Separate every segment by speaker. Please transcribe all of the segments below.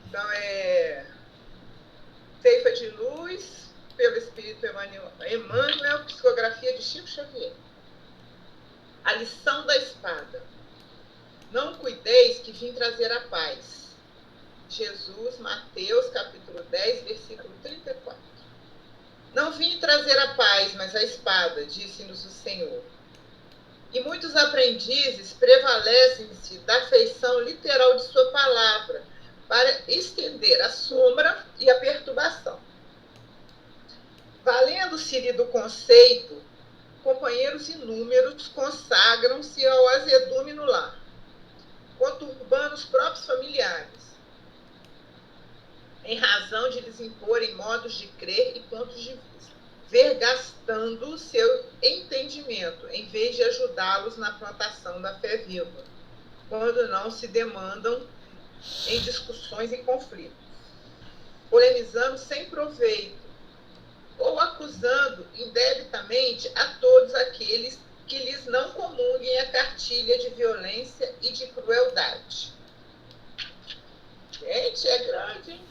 Speaker 1: Então, Ceifa de Luz, pelo Espírito Emmanuel, psicografia de Chico Xavier. A lição da espada. Não cuideis que vim trazer a paz. Jesus, Mateus, capítulo 10, versículo 34. Não vim trazer a paz, mas a espada, disse-nos o Senhor. E muitos aprendizes prevalecem-se da feição literal de sua palavra, para estender a sombra e a perturbação. Valendo-se-lhe do conceito, companheiros inúmeros consagram-se ao azedume no lar, conturbando os próprios familiares, em razão de lhes imporem modos de crer e pontos de vista, vergastando o seu entendimento, em vez de ajudá-los na plantação da fé viva, quando não se demandam em discussões e conflitos, polemizando sem proveito, ou acusando indebitamente a todos aqueles que lhes não comunguem a cartilha de violência e de crueldade. Gente, é grande, hein?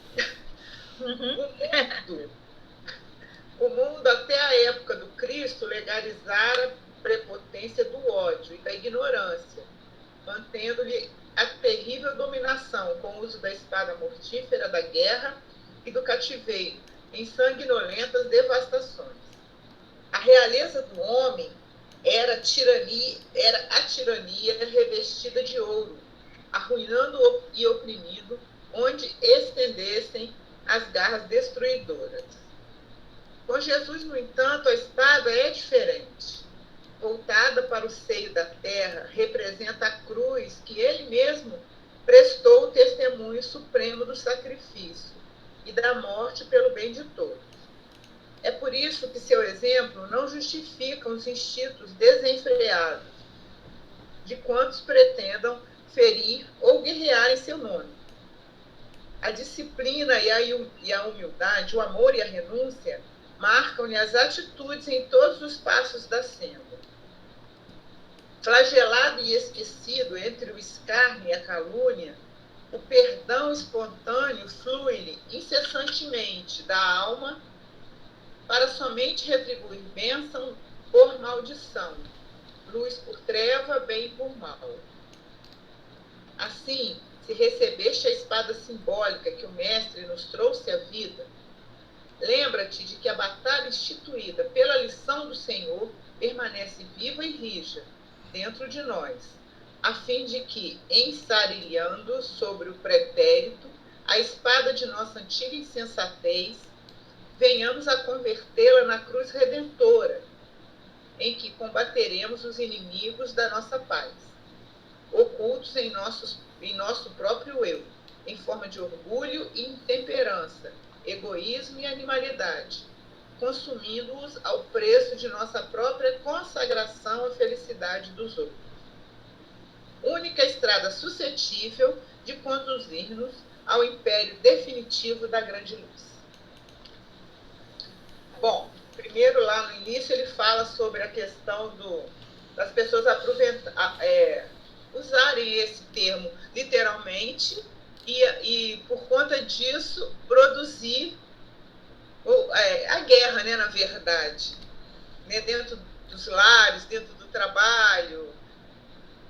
Speaker 1: O mundo, até a época do Cristo, legalizara a prepotência do ódio e da ignorância, mantendo-lhe a terrível dominação com o uso da espada mortífera da guerra e do cativeiro, em sanguinolentas devastações. A realeza do homem era a tirania revestida de ouro, arruinando e oprimido, onde estendessem as garras destruidoras. Com Jesus, no entanto, a espada é diferente. Voltada para o seio da terra, representa a cruz que ele mesmo prestou o testemunho supremo do sacrifício e da morte pelo bem de todos. É por isso que seu exemplo não justifica os instintos desenfreados de quantos pretendam ferir ou guerrear em seu nome. A disciplina e a humildade, o amor e a renúncia marcam-lhe as atitudes em todos os passos da senda. Flagelado e esquecido entre o escárnio e a calúnia, o perdão espontâneo flui-lhe incessantemente da alma para somente retribuir bênção por maldição, luz por treva, bem por mal. Assim, se recebeste a espada simbólica que o Mestre nos trouxe à vida, lembra-te de que a batalha instituída pela lição do Senhor permanece viva e rija dentro de nós, a fim de que, ensarilhando sobre o pretérito a espada de nossa antiga insensatez, venhamos a convertê-la na cruz redentora, em que combateremos os inimigos da nossa paz, ocultos em nosso próprio eu, em forma de orgulho e intemperança, egoísmo e animalidade, consumindo-os ao preço de nossa própria consagração à felicidade dos outros. Única estrada suscetível de conduzir-nos ao império definitivo da grande luz. Bom, primeiro lá no início ele fala sobre a questão das pessoas usarem esse termo literalmente e por conta disso produzir a guerra, né, na verdade, né, dentro dos lares, dentro do trabalho,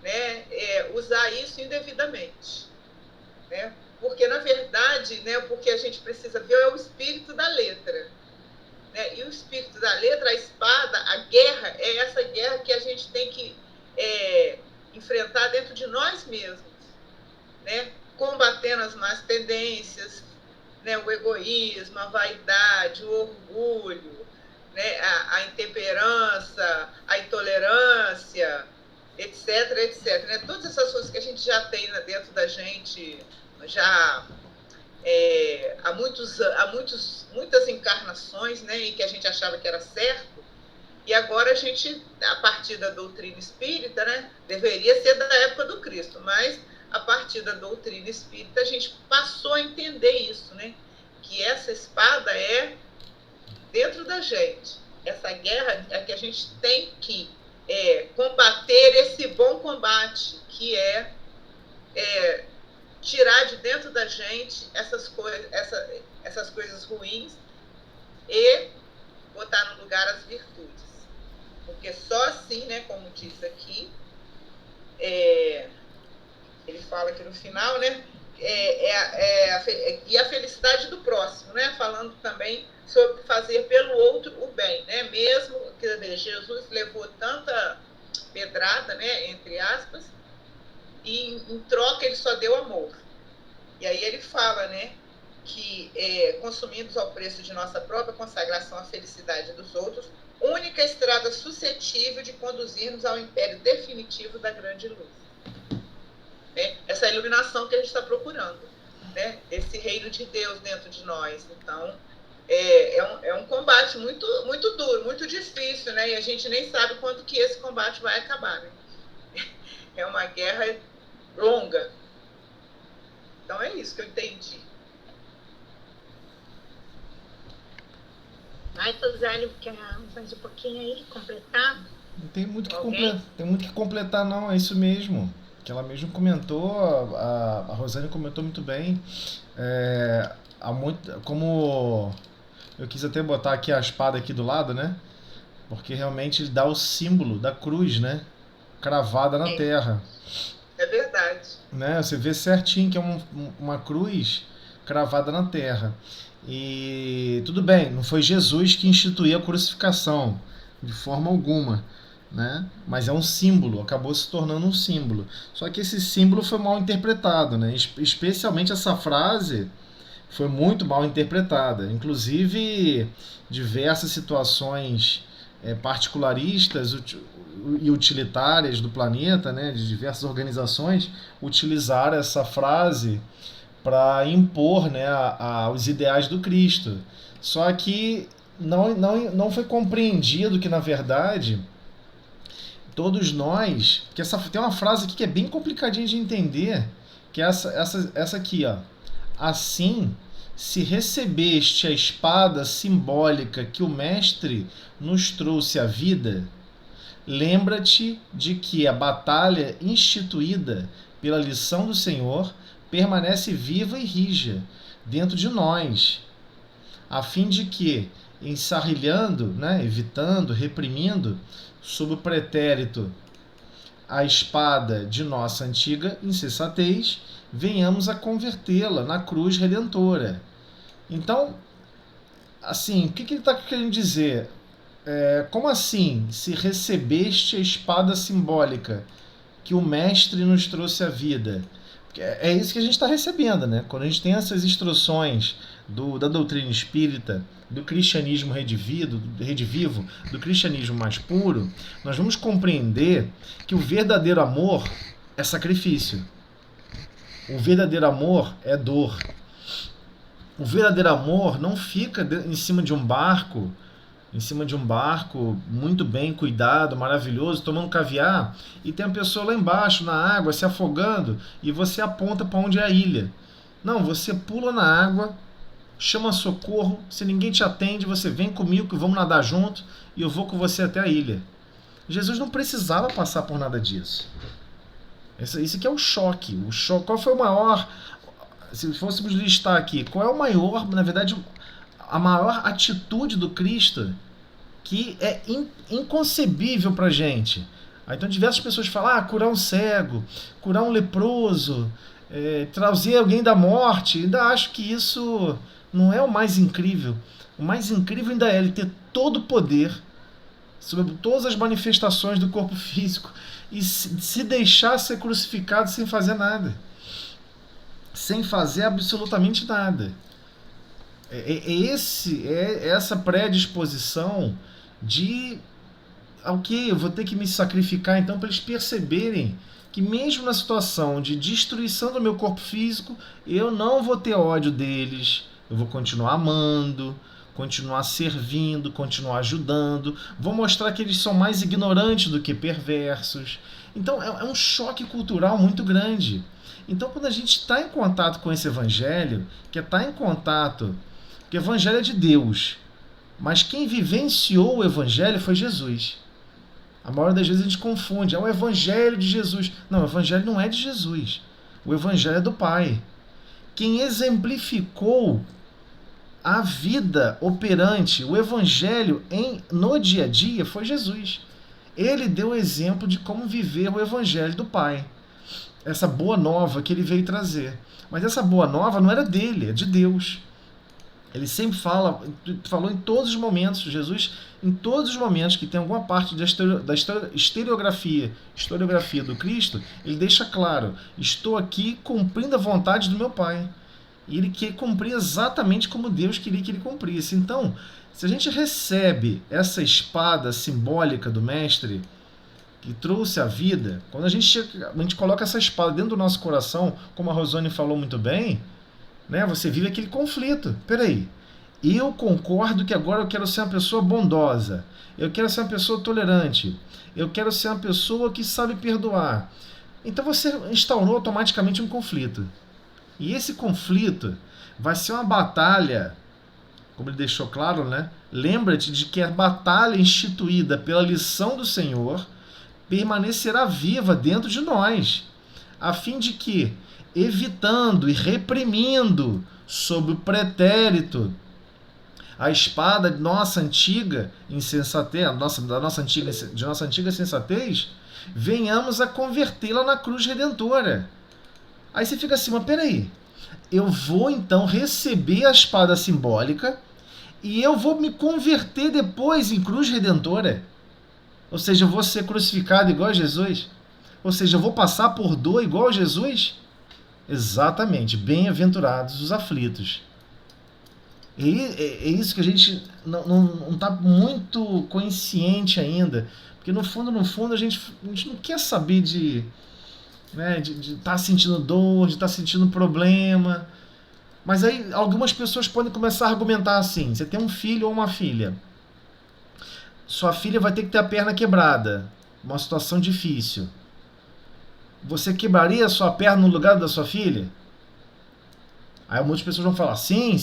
Speaker 1: né, usar isso indevidamente, né, porque na verdade, né, porque a gente precisa ver é o espírito da letra, né, e o espírito da letra, a espada, a guerra, é essa guerra que a gente tem que enfrentar dentro de nós mesmos, né, combatendo as más tendências, né, o egoísmo, a vaidade, o orgulho, né, a intemperança, a intolerância, etc, etc. Né? Todas essas coisas que a gente já tem dentro da gente já há muitas encarnações, né, em que a gente achava que era certo, e agora a gente, a partir da doutrina espírita, né, deveria ser da época do Cristo, mas a partir da doutrina espírita a gente passou a entender isso, né, que essa espada é dentro da gente. Essa guerra é que a gente tem que combater esse bom combate, que é tirar de dentro da gente essas coisas ruins e botar no lugar as virtudes. Porque só assim, né, como diz aqui, ele fala aqui no final, né, e a felicidade do próximo, né, falando também sobre fazer pelo outro o bem, né, mesmo que Jesus levou tanta pedrada, né, entre aspas, e em troca ele só deu amor. E aí ele fala, né, que consumidos ao preço de nossa própria consagração à felicidade dos outros, única estrada suscetível de conduzir-nos ao império definitivo da grande luz. Essa iluminação que a gente está procurando, né? Esse reino de Deus dentro de nós. Então, é um combate muito, muito duro, muito difícil, né? E a gente nem sabe quando que esse combate vai acabar, né? É uma guerra longa. Então, é isso que eu entendi.
Speaker 2: Vai, Tozélio, quer mais um pouquinho aí, completar?
Speaker 3: Não tem muito que completar, não, é isso mesmo. Que ela mesmo comentou, a Rosane comentou muito bem. Como eu quis até botar aqui a espada aqui do lado, né? Porque realmente ele dá o símbolo da cruz, né? Cravada na terra.
Speaker 1: É verdade.
Speaker 3: Né? Você vê certinho que é uma cruz cravada na terra. E tudo bem, não foi Jesus que instituiu a crucificação, de forma alguma, né? Mas é um símbolo, acabou se tornando um símbolo. Só que esse símbolo foi mal interpretado, né? Especialmente essa frase foi muito mal interpretada. Inclusive, diversas situações particularistas e utilitárias do planeta, né, de diversas organizações, utilizaram essa frase para impor, né, os ideais do Cristo. Só que não foi compreendido que, na verdade, todos nós... Que tem uma frase aqui que é bem complicadinha de entender, que é essa aqui, ó. Assim, se recebeste a espada simbólica que o Mestre nos trouxe à vida, lembra-te de que a batalha instituída pela lição do Senhor permanece viva e rija dentro de nós, a fim de que, ensarrilhando, né, evitando, reprimindo, sob o pretérito a espada de nossa antiga insensatez, venhamos a convertê-la na cruz redentora. Então, assim, o que ele está querendo dizer? Como assim, se recebeste a espada simbólica que o Mestre nos trouxe à vida? É isso que a gente está recebendo, né? Quando a gente tem essas instruções da doutrina espírita, do cristianismo redivivo, do cristianismo mais puro, nós vamos compreender que o verdadeiro amor é sacrifício. O verdadeiro amor é dor. O verdadeiro amor não fica em cima de um barco muito bem cuidado, maravilhoso, tomando caviar, e tem a pessoa lá embaixo, na água, se afogando, e você aponta para onde é a ilha. Não, você pula na água, chama socorro, se ninguém te atende, você vem comigo que vamos nadar junto, e eu vou com você até a ilha. Jesus não precisava passar por nada disso. Isso aqui é o choque. Qual foi o maior... Se fôssemos listar aqui, qual é o maior, na verdade, a maior atitude do Cristo que é inconcebível pra gente? Então diversas pessoas falam, curar um cego, curar um leproso, trazer alguém da morte. Ainda acho que isso não é o mais incrível. O mais incrível ainda é ele ter todo o poder sobre todas as manifestações do corpo físico e se deixar ser crucificado sem fazer nada. Sem fazer absolutamente nada. Essa predisposição de ok, eu vou ter que me sacrificar então para eles perceberem que mesmo na situação de destruição do meu corpo físico, eu não vou ter ódio deles, eu vou continuar amando, continuar servindo, continuar ajudando, vou mostrar que eles são mais ignorantes do que perversos. Então é um choque cultural muito grande. Então quando a gente está em contato com esse evangelho, que está em contato, porque o evangelho é de Deus, mas quem vivenciou o evangelho foi Jesus. A maioria das vezes a gente confunde, é o evangelho de Jesus. Não, o evangelho não é de Jesus. O Evangelho é do Pai. Quem exemplificou a vida operante, o Evangelho no dia a dia, foi Jesus. Ele deu o exemplo de como viver o Evangelho do Pai. Essa boa nova que ele veio trazer. Mas essa boa nova não era dele, é de Deus. Ele sempre falou em todos os momentos, Jesus, em todos os momentos que tem alguma parte da historiografia do Cristo, ele deixa claro, estou aqui cumprindo a vontade do meu Pai. E ele quer cumprir exatamente como Deus queria que ele cumprisse. Então, se a gente recebe essa espada simbólica do Mestre, que trouxe a vida, quando a gente coloca essa espada dentro do nosso coração, como a Rosane falou muito bem, né, você vive aquele conflito. Peraí, eu concordo que agora eu quero ser uma pessoa bondosa, eu quero ser uma pessoa tolerante, eu quero ser uma pessoa que sabe perdoar. Então você instaurou automaticamente um conflito. E esse conflito vai ser uma batalha, como ele deixou claro, né? Lembra-te de que a batalha instituída pela lição do Senhor permanecerá viva dentro de nós, a fim de que, evitando e reprimindo sob o pretérito a espada de nossa antiga insensatez, de nossa antiga sensatez, venhamos a convertê-la na cruz redentora. Aí você fica assim, mas peraí, eu vou então receber a espada simbólica e eu vou me converter depois em cruz redentora? Ou seja, eu vou ser crucificado igual a Jesus? Ou seja, eu vou passar por dor igual a Jesus? Exatamente, bem-aventurados os aflitos. E é isso que a gente não está muito consciente ainda, porque no fundo a gente não quer saber de estar sentindo dor, de estar sentindo problema. Mas aí algumas pessoas podem começar a argumentar assim, você tem um filho ou uma filha, sua filha vai ter que ter a perna quebrada, uma situação difícil. Você quebraria a sua perna no lugar da sua filha? Aí muitas pessoas vão falar, sim.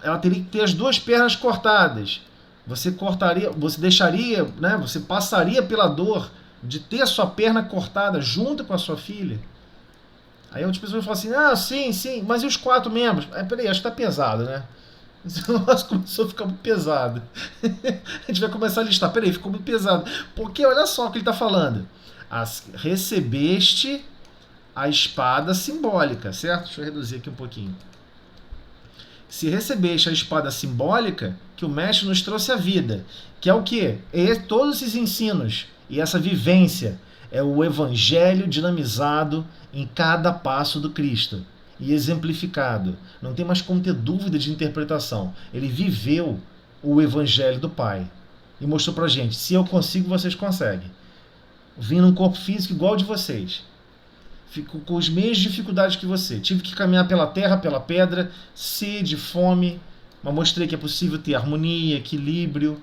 Speaker 3: Ela teria que ter as duas pernas cortadas. Você deixaria, né? Você passaria pela dor de ter a sua perna cortada junto com a sua filha? Aí outras pessoas vão falar assim, sim, mas e os 4 membros? Peraí, acho que tá pesado, né? Esse negócio começou a ficar muito pesado. A gente vai começar a listar. Peraí, ficou muito pesado. Porque olha só o que ele está falando. Recebeste a espada simbólica, certo? Deixa eu reduzir aqui um pouquinho. Se recebeste a espada simbólica, que o Mestre nos trouxe a vida, que é o quê? É todos esses ensinos e essa vivência. É o Evangelho dinamizado em cada passo do Cristo e exemplificado. Não tem mais como ter dúvida de interpretação. Ele viveu o Evangelho do Pai e mostrou pra gente, se eu consigo, vocês conseguem. Vim num corpo físico igual ao de vocês. Fico com as mesmas dificuldades que você. Tive que caminhar pela terra, pela pedra, sede, fome, mas mostrei que é possível ter harmonia, equilíbrio,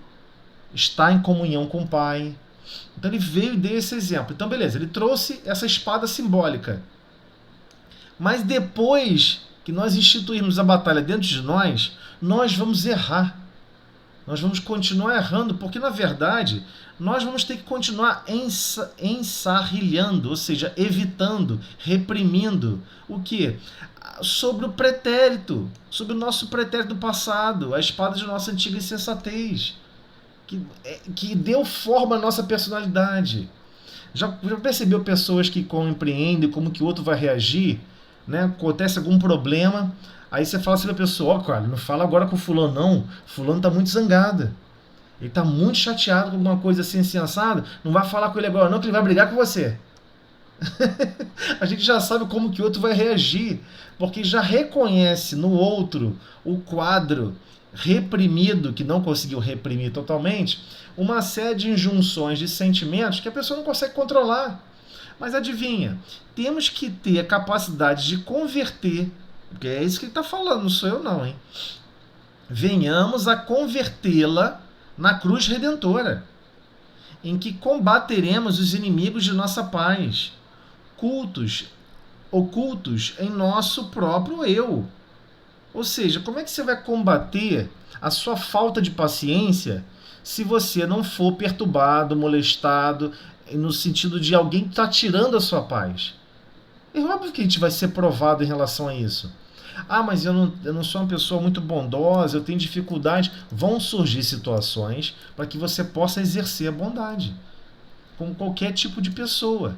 Speaker 3: estar em comunhão com o Pai. Então ele veio e deu esse exemplo. Então beleza, ele trouxe essa espada simbólica. Mas depois que nós instituirmos a batalha dentro de nós vamos errar. Nós vamos continuar errando, porque na verdade nós vamos ter que continuar ensarrilhando, ou seja, evitando, reprimindo o quê? Sobre o pretérito, sobre o nosso pretérito passado, a espada de nossa antiga insensatez, que deu forma à nossa personalidade. Já percebeu pessoas que compreendem como que o outro vai reagir? Né? Acontece algum problema, aí você fala assim pra pessoa, cara, não fala agora com o fulano não, fulano tá muito zangado, ele tá muito chateado com alguma coisa assim assado, não vai falar com ele agora não, que ele vai brigar com você. A gente já sabe como que o outro vai reagir, porque já reconhece no outro o quadro reprimido, que não conseguiu reprimir totalmente, uma série de injunções de sentimentos que a pessoa não consegue controlar. Mas adivinha, temos que ter a capacidade de converter, porque é isso que ele está falando, não sou eu não, hein? Venhamos a convertê-la na cruz redentora, em que combateremos os inimigos de nossa paz, ocultos em nosso próprio eu. Ou seja, como é que você vai combater a sua falta de paciência se você não for perturbado, molestado, no sentido de alguém que está tirando a sua paz? É óbvio que a gente vai ser provado em relação a isso. Ah, mas eu não sou uma pessoa muito bondosa, eu tenho dificuldade. Vão surgir situações para que você possa exercer a bondade, como qualquer tipo de pessoa.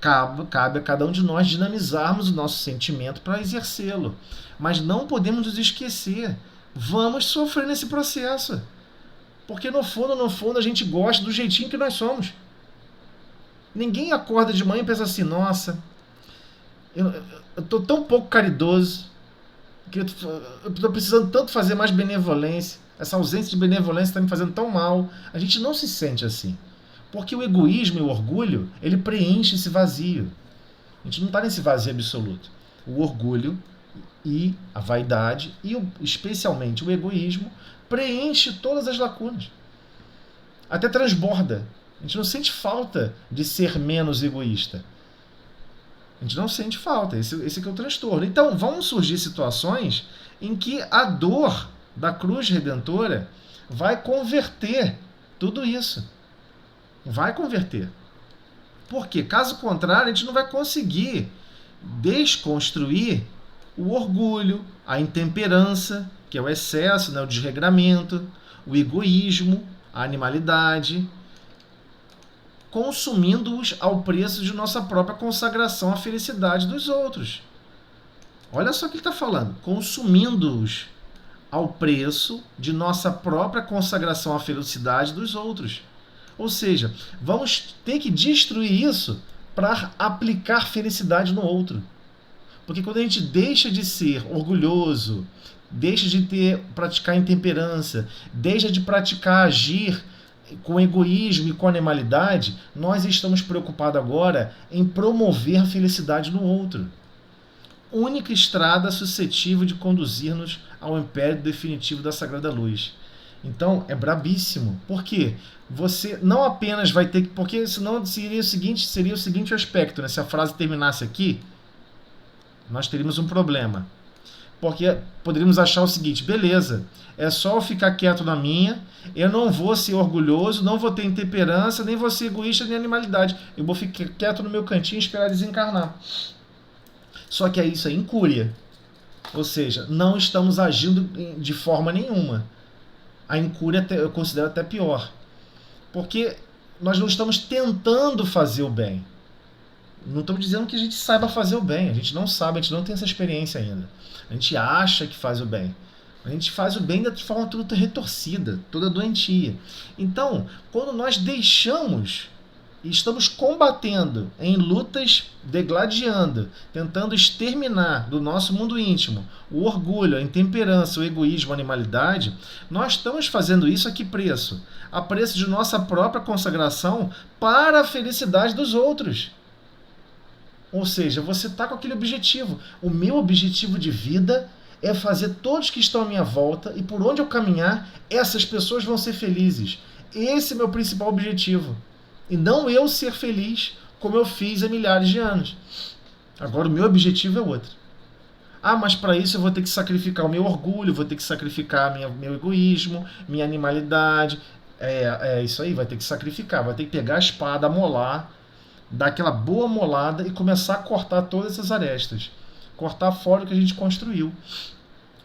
Speaker 3: Cabe a cada um de nós dinamizarmos o nosso sentimento para exercê-lo. Mas não podemos nos esquecer. Vamos sofrer nesse processo. Porque no fundo, a gente gosta do jeitinho que nós somos. Ninguém acorda de manhã e pensa assim, nossa, eu tô tão pouco caridoso, que eu tô precisando tanto fazer mais benevolência. Essa ausência de benevolência está me fazendo tão mal. A gente não se sente assim. Porque o egoísmo e o orgulho, ele preenche esse vazio. A gente não está nesse vazio absoluto. O orgulho e a vaidade, e especialmente o egoísmo, preenche todas as lacunas. Até transborda. A gente não sente falta de ser menos egoísta. A gente não sente falta. Esse que é o transtorno. Então, vão surgir situações em que a dor da cruz redentora vai converter tudo isso. Vai converter. Porque, caso contrário, a gente não vai conseguir desconstruir o orgulho, a intemperança, que é o excesso, né, o desregramento, o egoísmo, a animalidade, consumindo-os ao preço de nossa própria consagração à felicidade dos outros. Olha só o que ele está falando. Consumindo-os ao preço de nossa própria consagração à felicidade dos outros. Ou seja, vamos ter que destruir isso para aplicar felicidade no outro. Porque quando a gente deixa de ser orgulhoso, deixa de praticar intemperança, deixa de praticar agir com egoísmo e com animalidade, nós estamos preocupados agora em promover a felicidade no outro. Única estrada suscetível de conduzir-nos ao império definitivo da Sagrada Luz. Então, é brabíssimo. Por quê? Você não apenas vai ter que... Porque senão seria o seguinte aspecto, né? Se a frase terminasse aqui, nós teríamos um problema. Porque poderíamos achar o seguinte, beleza, é só eu ficar quieto na minha, eu não vou ser orgulhoso, não vou ter intemperança, nem vou ser egoísta, nem animalidade. Eu vou ficar quieto no meu cantinho e esperar desencarnar. Só que isso é incúria. Ou seja, não estamos agindo de forma nenhuma. A incúria eu considero até pior. Porque nós não estamos tentando fazer o bem. Não estamos dizendo que a gente saiba fazer o bem. A gente não sabe, a gente não tem essa experiência ainda. A gente acha que faz o bem. A gente faz o bem de forma toda retorcida, toda doentia. Então, quando nós deixamos e estamos combatendo em lutas, degladiando, tentando exterminar do nosso mundo íntimo o orgulho, a intemperança, o egoísmo, a animalidade, nós estamos fazendo isso a que preço? A preço de nossa própria consagração para a felicidade dos outros. Ou seja, você está com aquele objetivo. O meu objetivo de vida é fazer todos que estão à minha volta e por onde eu caminhar, essas pessoas vão ser felizes. Esse é meu principal objetivo. E não eu ser feliz como eu fiz há milhares de anos. Agora o meu objetivo é outro. Ah, mas para isso eu vou ter que sacrificar o meu orgulho, vou ter que sacrificar meu egoísmo, minha animalidade. É isso aí, vai ter que sacrificar, vai ter que pegar a espada, molar, dar aquela boa molada e começar a cortar todas essas arestas. Cortar fora o que a gente construiu.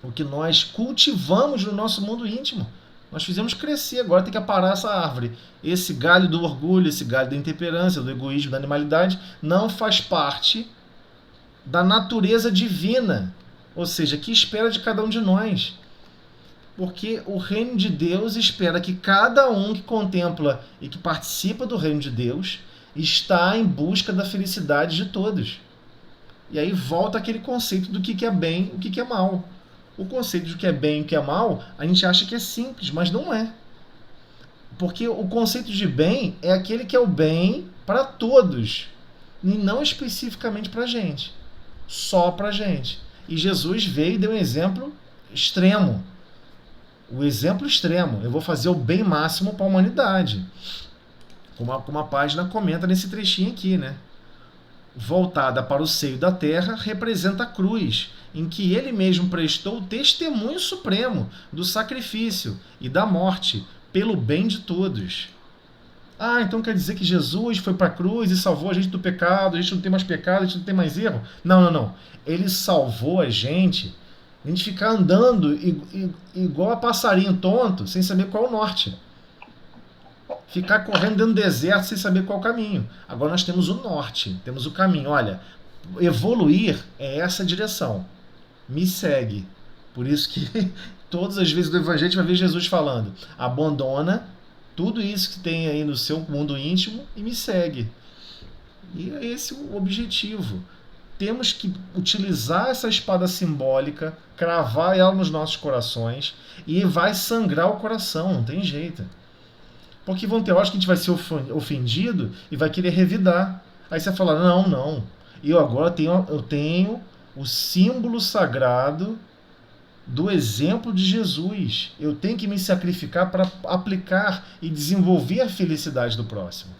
Speaker 3: O que nós cultivamos no nosso mundo íntimo. Nós fizemos crescer, agora tem que aparar essa árvore. Esse galho do orgulho, esse galho da intemperança, do egoísmo, da animalidade, não faz parte da natureza divina. Ou seja, que espera de cada um de nós. Porque o reino de Deus espera que cada um que contempla e que participa do reino de Deus está em busca da felicidade de todos. E aí volta aquele conceito do que é bem e o que é mal. O conceito do que é bem e o que é mal, a gente acha que é simples, mas não é. Porque o conceito de bem é aquele que é o bem para todos, e não especificamente para a gente. Só para a gente. E Jesus veio e deu um exemplo extremo. O exemplo extremo. Eu vou fazer o bem máximo para a humanidade. Como a página comenta nesse trechinho aqui, né? Voltada para o seio da terra, representa a cruz, em que ele mesmo prestou o testemunho supremo do sacrifício e da morte pelo bem de todos. Ah, então quer dizer que Jesus foi para a cruz e salvou a gente do pecado, a gente não tem mais pecado, a gente não tem mais erro? Não, não, não. Ele salvou a gente ficar andando igual a passarinho tonto, sem saber qual é o norte. Ficar correndo dentro do deserto sem saber qual é o caminho. Agora nós temos o norte, temos o caminho. Olha, evoluir é essa direção. Me segue. Por isso que todas as vezes do Evangelho a gente vai ver Jesus falando: abandona tudo isso que tem aí no seu mundo íntimo e me segue. E é esse o objetivo. Temos que utilizar essa espada simbólica, cravar ela nos nossos corações e vai sangrar o coração, não tem jeito. Porque vão ter horas que a gente vai ser ofendido e vai querer revidar. Aí você vai falar: não, não. Eu agora tenho o símbolo sagrado do exemplo de Jesus. Eu tenho que me sacrificar para aplicar e desenvolver a felicidade do próximo.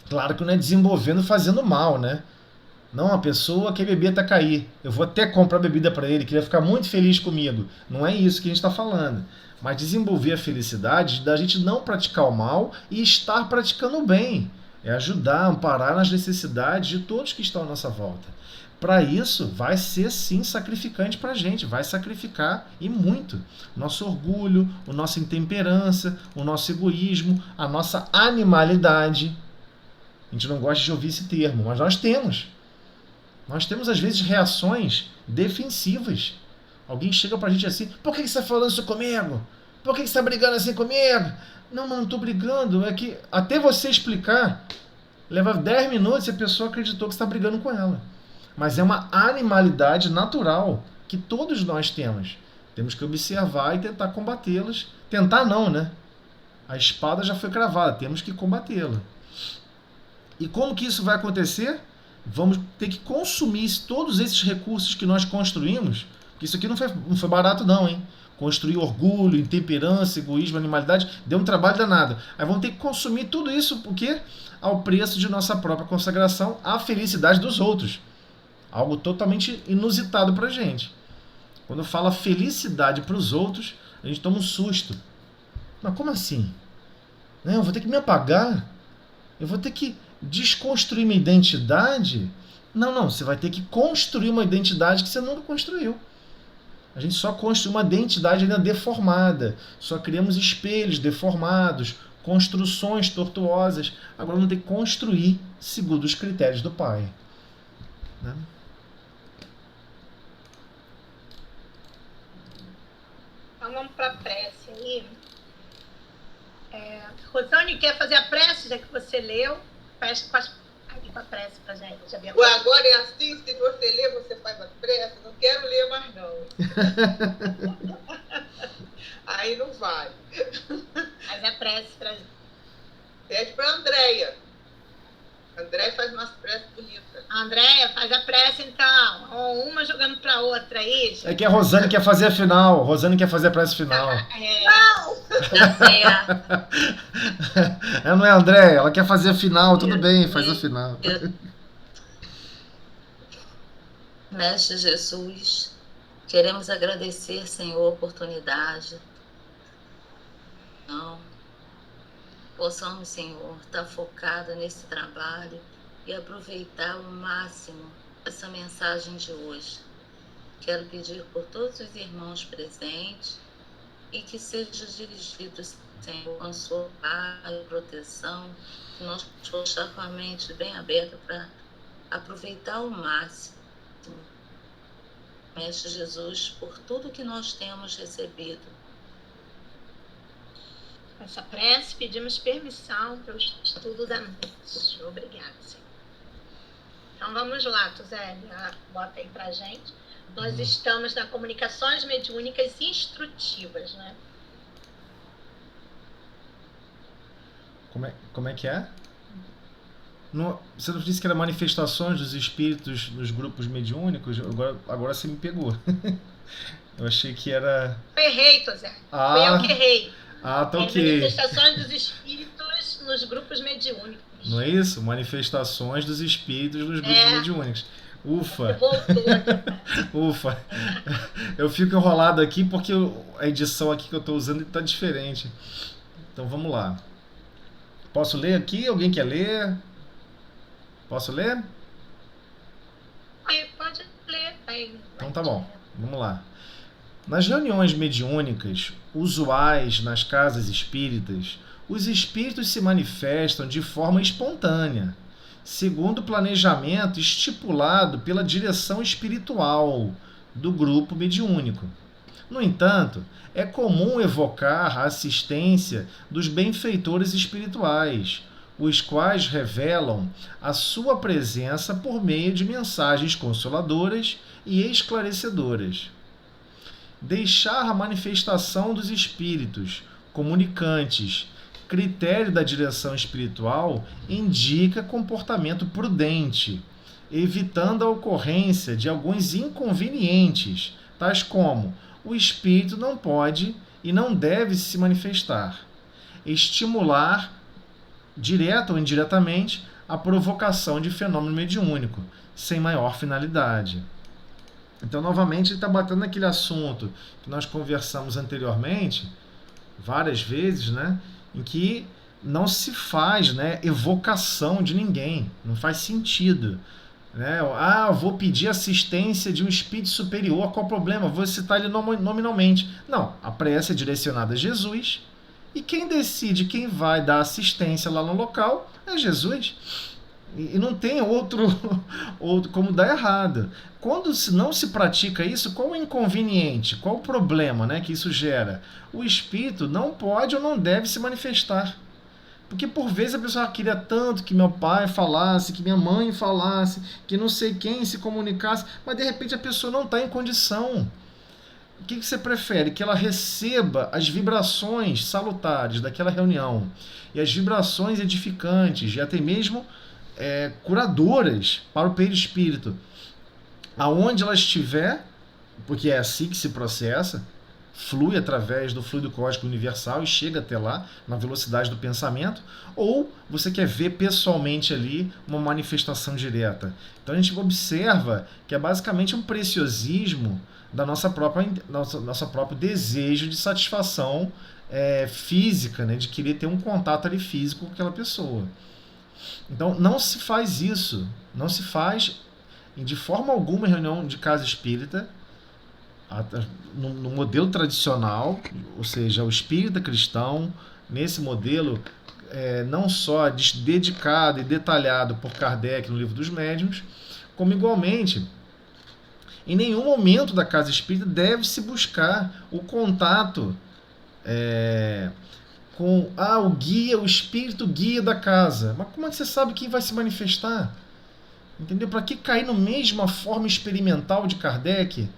Speaker 3: Claro que não é desenvolvendo fazendo mal, né? Não, a pessoa quer beber até cair. Eu vou até comprar bebida para ele, que ele vai ficar muito feliz comigo. Não é isso que a gente está falando. Mas desenvolver a felicidade da gente não praticar o mal e estar praticando o bem. É ajudar, amparar nas necessidades de todos que estão à nossa volta. Para isso, vai ser sim sacrificante para a gente, vai sacrificar e muito. Nosso orgulho, a nossa intemperança, o nosso egoísmo, a nossa animalidade. A gente não gosta de ouvir esse termo, mas nós temos. Nós temos às vezes reações defensivas. Alguém chega pra gente assim: por que você está falando isso comigo? Por que você está brigando assim comigo? Não, mas não estou brigando. É que até você explicar, leva 10 minutos e a pessoa acreditou que você está brigando com ela. Mas é uma animalidade natural que todos nós temos. Temos que observar e tentar combatê-las. Tentar não, né? A espada já foi cravada, temos que combatê-la. E como que isso vai acontecer? Vamos ter que consumir todos esses recursos que nós construímos. Porque isso aqui não foi barato não, hein? Construir orgulho, intemperança, egoísmo, animalidade, deu um trabalho danado. Aí vamos ter que consumir tudo isso, o quê? Ao preço de nossa própria consagração à felicidade dos outros. Algo totalmente inusitado pra gente. Quando fala felicidade para os outros, a gente toma um susto. Mas como assim? Eu vou ter que me apagar? Eu vou ter que desconstruir minha identidade? Não, você vai ter que construir uma identidade que você nunca construiu. A gente só construi uma identidade ainda deformada. Só criamos espelhos deformados, construções tortuosas. Agora vamos ter que construir segundo os critérios do Pai. Né?
Speaker 2: Então vamos para a prece aí. Rosane, quer fazer a prece, já que você leu? Fecha com a prece pra gente.
Speaker 1: Agora é assim, se você lê, você faz a prece. Não quero ler mais não. Aí não vai.
Speaker 2: Faz a prece pra gente.
Speaker 1: Pede pra Andréia. Andréia faz uma prece bonita.
Speaker 2: Andréia, faz a prece então. Uma jogando pra outra aí. Gente.
Speaker 3: É que a Rosane quer fazer a final. Rosane quer fazer a prece final.
Speaker 2: Não!
Speaker 3: Ela não é a Andréia, ela quer fazer a final. Tudo bem, faz a final.
Speaker 4: Mestre Jesus, queremos agradecer, Senhor, a oportunidade. Não. Possamos, Senhor, estar focada nesse trabalho e aproveitar ao máximo essa mensagem de hoje. Quero pedir por todos os irmãos presentes e que sejam dirigidos, Senhor, com a sua paz e proteção, que nós possamos estar com a mente bem aberta para aproveitar ao máximo, Mestre Jesus, por tudo que nós temos recebido.
Speaker 2: Essa prece, pedimos permissão para o estudo da noite. Obrigada, Senhor. Então vamos lá, Tuzélia, bota aí pra gente. Nós estamos na comunicações mediúnicas instrutivas, né?
Speaker 3: Como é que é? Você não disse que era manifestações dos espíritos nos grupos mediúnicos? Agora você me pegou. Eu achei que era...
Speaker 2: Eu errei, Tuzélia. Foi eu que errei.
Speaker 3: Tá ok.
Speaker 2: Manifestações dos espíritos nos grupos mediúnicos.
Speaker 3: Não é isso? Manifestações dos espíritos nos grupos mediúnicos. Ufa!
Speaker 2: Voltou.
Speaker 3: Ufa! Eu fico enrolado aqui porque a edição aqui que eu estou usando está diferente. Então vamos lá. Posso ler aqui? Alguém quer ler? Posso ler?
Speaker 2: Aí, pode ler. Aí,
Speaker 3: Então tá bom, vamos lá. Nas reuniões mediúnicas, usuais nas casas espíritas, os espíritos se manifestam de forma espontânea, segundo o planejamento estipulado pela direção espiritual do grupo mediúnico. No entanto, é comum evocar a assistência dos benfeitores espirituais, os quais revelam a sua presença por meio de mensagens consoladoras e esclarecedoras. Deixar a manifestação dos espíritos comunicantes critério da direção espiritual indica comportamento prudente, evitando a ocorrência de alguns inconvenientes, tais como o espírito não pode e não deve se manifestar, estimular, direta ou indiretamente, a provocação de fenômeno mediúnico, sem maior finalidade. Então, novamente, ele está batendo naquele assunto que nós conversamos anteriormente, várias vezes, né, em que não se faz, né, evocação de ninguém, não faz sentido. Né? Eu vou pedir assistência de um espírito superior, qual o problema? Vou citar ele nominalmente. Não, a prece é direcionada a Jesus e quem decide quem vai dar assistência lá no local é Jesus. E não tem outro como dar errado. Quando não se pratica isso, qual o inconveniente? Qual o problema, né, que isso gera? O espírito não pode ou não deve se manifestar. Porque por vezes a pessoa queria tanto que meu pai falasse, que minha mãe falasse, que não sei quem se comunicasse, mas de repente a pessoa não está em condição. O que você prefere? Que ela receba as vibrações salutares daquela reunião e as vibrações edificantes e até mesmo curadoras para o perispírito, aonde ela estiver, porque é assim que se processa, flui através do fluido cósmico universal e chega até lá, na velocidade do pensamento, ou você quer ver pessoalmente ali uma manifestação direta. Então a gente observa que é basicamente um preciosismo da nosso próprio desejo de satisfação física, né, de querer ter um contato ali físico com aquela pessoa. Então não se faz isso, não se faz de forma alguma em reunião de casa espírita, no modelo tradicional, ou seja, o espírita cristão, nesse modelo não só dedicado e detalhado por Kardec no Livro dos Médiuns, como igualmente, em nenhum momento da casa espírita deve-se buscar o contato com o guia, o espírito guia da casa. Mas como é que você sabe quem vai se manifestar? Entendeu? Para que cair na mesma forma experimental de Kardec?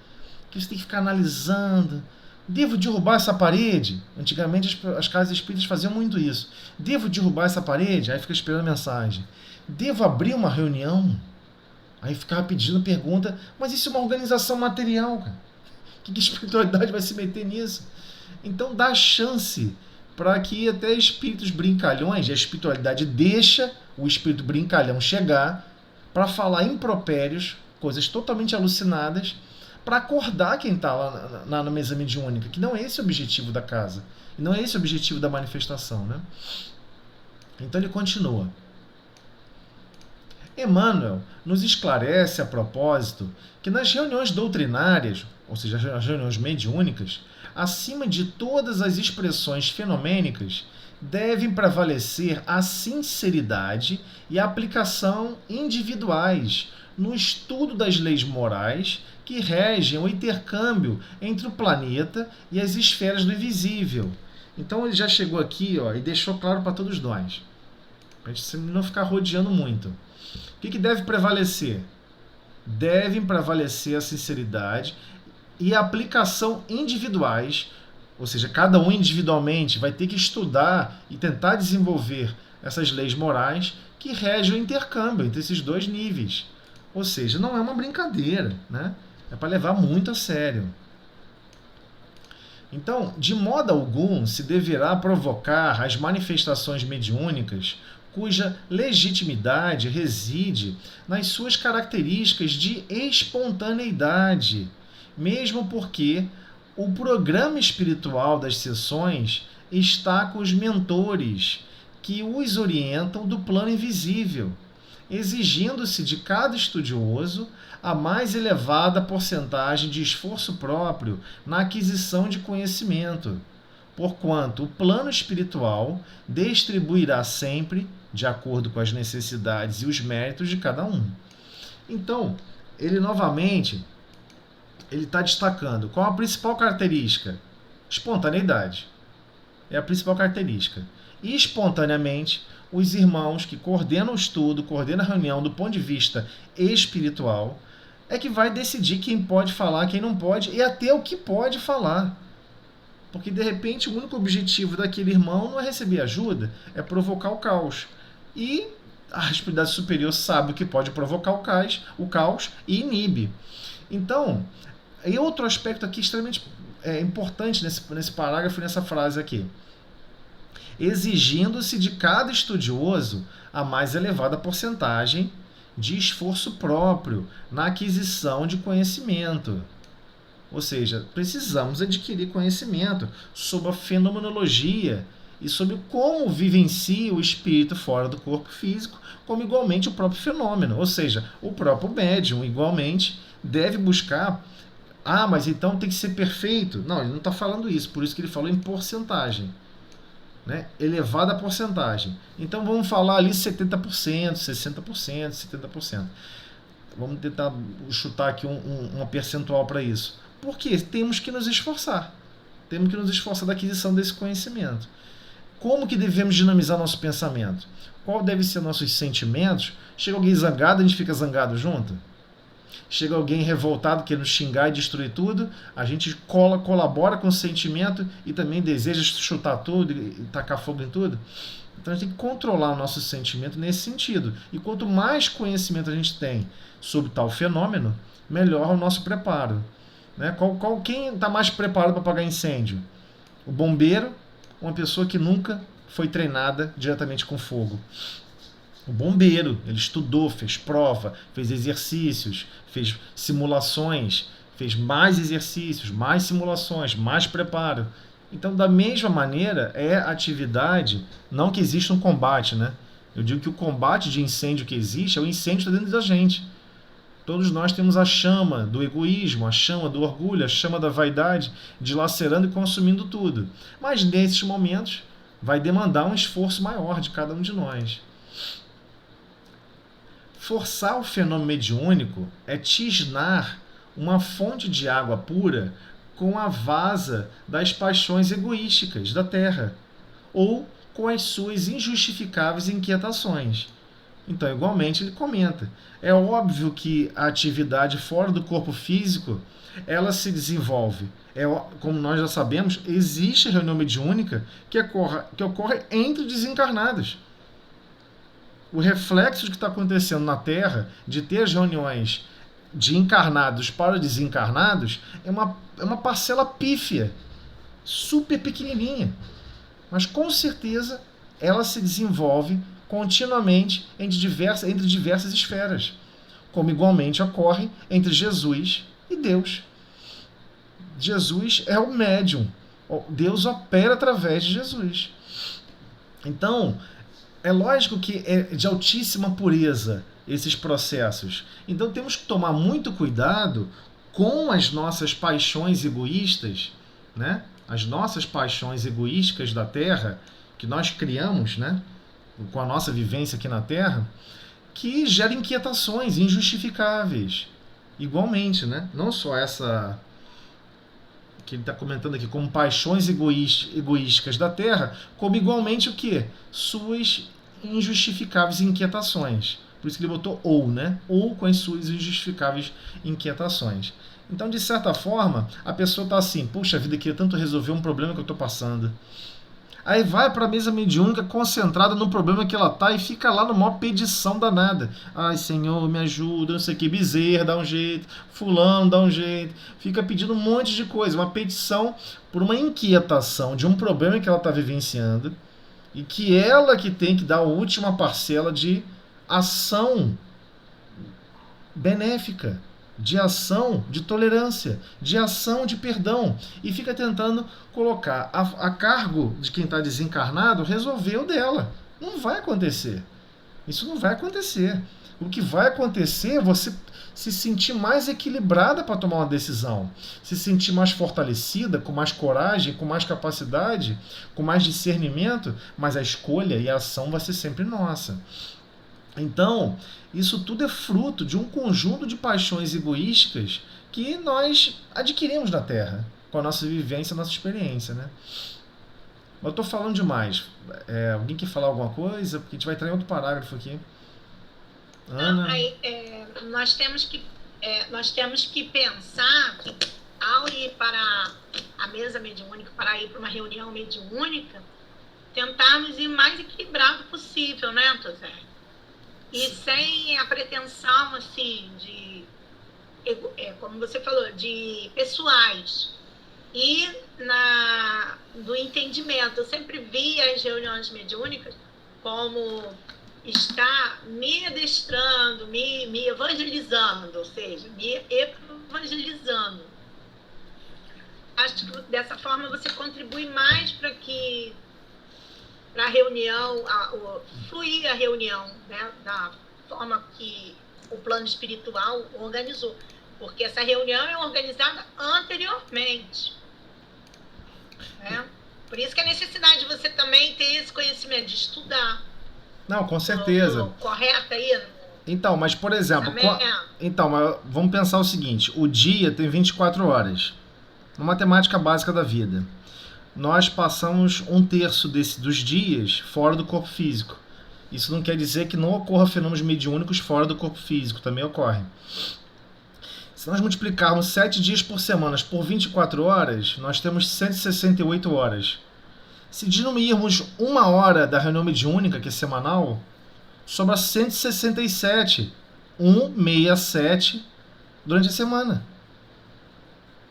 Speaker 3: Que você tem que ficar analisando. Devo derrubar essa parede? Antigamente as casas espíritas faziam muito isso. Devo derrubar essa parede? Aí fica esperando a mensagem. Devo abrir uma reunião? Aí ficava pedindo pergunta, mas isso é uma organização material, cara. Que espiritualidade vai se meter nisso? Então dá chance para que até espíritos brincalhões, e a espiritualidade deixa o espírito brincalhão chegar para falar impropérios, coisas totalmente alucinadas, para acordar quem está lá na mesa mediúnica, que não é esse o objetivo da casa, e não é esse o objetivo da manifestação. Né? Então ele continua. Emmanuel nos esclarece a propósito que nas reuniões doutrinárias, ou seja, as reuniões mediúnicas, acima de todas as expressões fenomênicas, devem prevalecer a sinceridade e a aplicação individuais no estudo das leis morais que regem o intercâmbio entre o planeta e as esferas do invisível. Então ele já chegou aqui e deixou claro para todos nós, para a gente não ficar rodeando muito. O que deve prevalecer? Devem prevalecer a sinceridade e a aplicação individuais, ou seja, cada um individualmente vai ter que estudar e tentar desenvolver essas leis morais que regem o intercâmbio entre esses dois níveis. Ou seja, não é uma brincadeira, né? É para levar muito a sério. Então, de modo algum se deverá provocar as manifestações mediúnicas cuja legitimidade reside nas suas características de espontaneidade, mesmo porque o programa espiritual das sessões está com os mentores que os orientam do plano invisível, exigindo-se de cada estudioso a mais elevada porcentagem de esforço próprio na aquisição de conhecimento, porquanto o plano espiritual distribuirá sempre de acordo com as necessidades e os méritos de cada um. Então, ele novamente está destacando qual a principal característica? Espontaneidade. É a principal característica. E espontaneamente, os irmãos que coordenam o estudo, coordenam a reunião do ponto de vista espiritual, é que vai decidir quem pode falar, quem não pode, e até o que pode falar. Porque, de repente, o único objetivo daquele irmão não é receber ajuda, é provocar o caos. E a espiritualidade superior sabe o que pode provocar o caos e inibe. Então, e outro aspecto aqui extremamente importante nesse parágrafo, nessa frase aqui. Exigindo-se de cada estudioso a mais elevada porcentagem de esforço próprio na aquisição de conhecimento. Ou seja, precisamos adquirir conhecimento sobre a fenomenologia e sobre como vivencia o espírito fora do corpo físico, como igualmente o próprio fenômeno. Ou seja, o próprio médium igualmente deve buscar... Ah, mas então tem que ser perfeito. Não, ele não está falando isso, por isso que ele falou em porcentagem. Né? Elevada porcentagem. Então vamos falar ali 70%, 60%, 70%. Vamos tentar chutar aqui uma percentual para isso. Porque temos que nos esforçar. Temos que nos esforçar da aquisição desse conhecimento. Como que devemos dinamizar nosso pensamento? Qual deve ser nossos sentimentos? Chega alguém zangado, a gente fica zangado junto? Chega alguém revoltado querendo xingar e destruir tudo, a gente colabora com o sentimento e também deseja chutar tudo e tacar fogo em tudo. Então a gente tem que controlar o nosso sentimento nesse sentido. E quanto mais conhecimento a gente tem sobre tal fenômeno, melhor o nosso preparo. Né? Quem está mais preparado para apagar incêndio? O bombeiro, uma pessoa que nunca foi treinada diretamente com fogo. O bombeiro, ele estudou, fez prova, fez exercícios, fez simulações, fez mais exercícios, mais simulações, mais preparo. Então, da mesma maneira, é atividade, não que exista um combate, né? Eu digo que o combate de incêndio que existe é o incêndio dentro da gente. Todos nós temos a chama do egoísmo, a chama do orgulho, a chama da vaidade, dilacerando e consumindo tudo. Mas, nesses momentos, vai demandar um esforço maior de cada um de nós. Forçar o fenômeno mediúnico é tisnar uma fonte de água pura com a vasa das paixões egoísticas da terra, ou com as suas injustificáveis inquietações. Então, igualmente, ele comenta. É óbvio que a atividade fora do corpo físico, ela se desenvolve. Como nós já sabemos, existe a reunião mediúnica que ocorre entre desencarnados. O reflexo do que está acontecendo na Terra, de ter as reuniões de encarnados para desencarnados, é uma parcela pífia, super pequenininha. Mas, com certeza, ela se desenvolve continuamente entre diversas esferas, como igualmente ocorre entre Jesus e Deus. Jesus é o médium. Deus opera através de Jesus. Então, é lógico que é de altíssima pureza esses processos. Então temos que tomar muito cuidado com as nossas paixões egoístas, né? As nossas paixões egoísticas da Terra, que nós criamos, né? Com a nossa vivência aqui na Terra, que gera inquietações injustificáveis. Igualmente, né? Não só essa que ele está comentando aqui como paixões egoísticas da Terra, como igualmente o quê? Suas injustificáveis inquietações. Por isso que ele botou ou, né? Ou com as suas injustificáveis inquietações. Então, de certa forma, a pessoa está assim, puxa vida, queria tanto resolver um problema que eu estou passando. Aí vai para a mesa mediúnica concentrada no problema que ela está e fica lá numa pedição danada. Ai, Senhor, me ajuda, não sei o que, Bezerra, dá um jeito, fulano, dá um jeito. Fica pedindo um monte de coisa, uma petição por uma inquietação de um problema que ela está vivenciando e que ela que tem que dar a última parcela de ação benéfica, de ação de tolerância, de ação de perdão, e fica tentando colocar a cargo de quem está desencarnado resolver o dela. Não vai acontecer. Isso não vai acontecer. O que vai acontecer é você se sentir mais equilibrada para tomar uma decisão, se sentir mais fortalecida, com mais coragem, com mais capacidade, com mais discernimento, mas a escolha e a ação vai ser sempre nossa. Então, isso tudo é fruto de um conjunto de paixões egoísticas que nós adquirimos na Terra, com a nossa vivência, a nossa experiência, né? Eu estou falando demais. Alguém quer falar alguma coisa? Porque a gente vai entrar em outro parágrafo aqui. Ana?
Speaker 2: Nós temos que pensar que ao ir para a mesa mediúnica, para ir para uma reunião mediúnica, tentarmos ir mais equilibrado possível, né, Tosé? E sem a pretensão, assim, como você falou, de pessoais. E do entendimento. Eu sempre vi as reuniões mediúnicas como estar me adestrando, me evangelizando, ou seja, me evangelizando. Acho que dessa forma você contribui mais para a reunião, fluir a reunião, né, da forma que o plano espiritual organizou. Porque essa reunião é organizada anteriormente. Né? Por isso que a necessidade de você também ter esse conhecimento, de estudar.
Speaker 3: Não, com certeza.
Speaker 2: Correto aí?
Speaker 3: Então, mas por exemplo, vamos pensar o seguinte, o dia tem 24 horas. Na matemática básica da vida. Nós passamos 1/3 dos dias fora do corpo físico. Isso não quer dizer que não ocorra fenômenos mediúnicos fora do corpo físico, também ocorrem. Se nós multiplicarmos 7 dias por semana por 24 horas, nós temos 168 horas. Se diminuirmos 1 hora da reunião mediúnica, que é semanal, sobra 167, 167 durante a semana.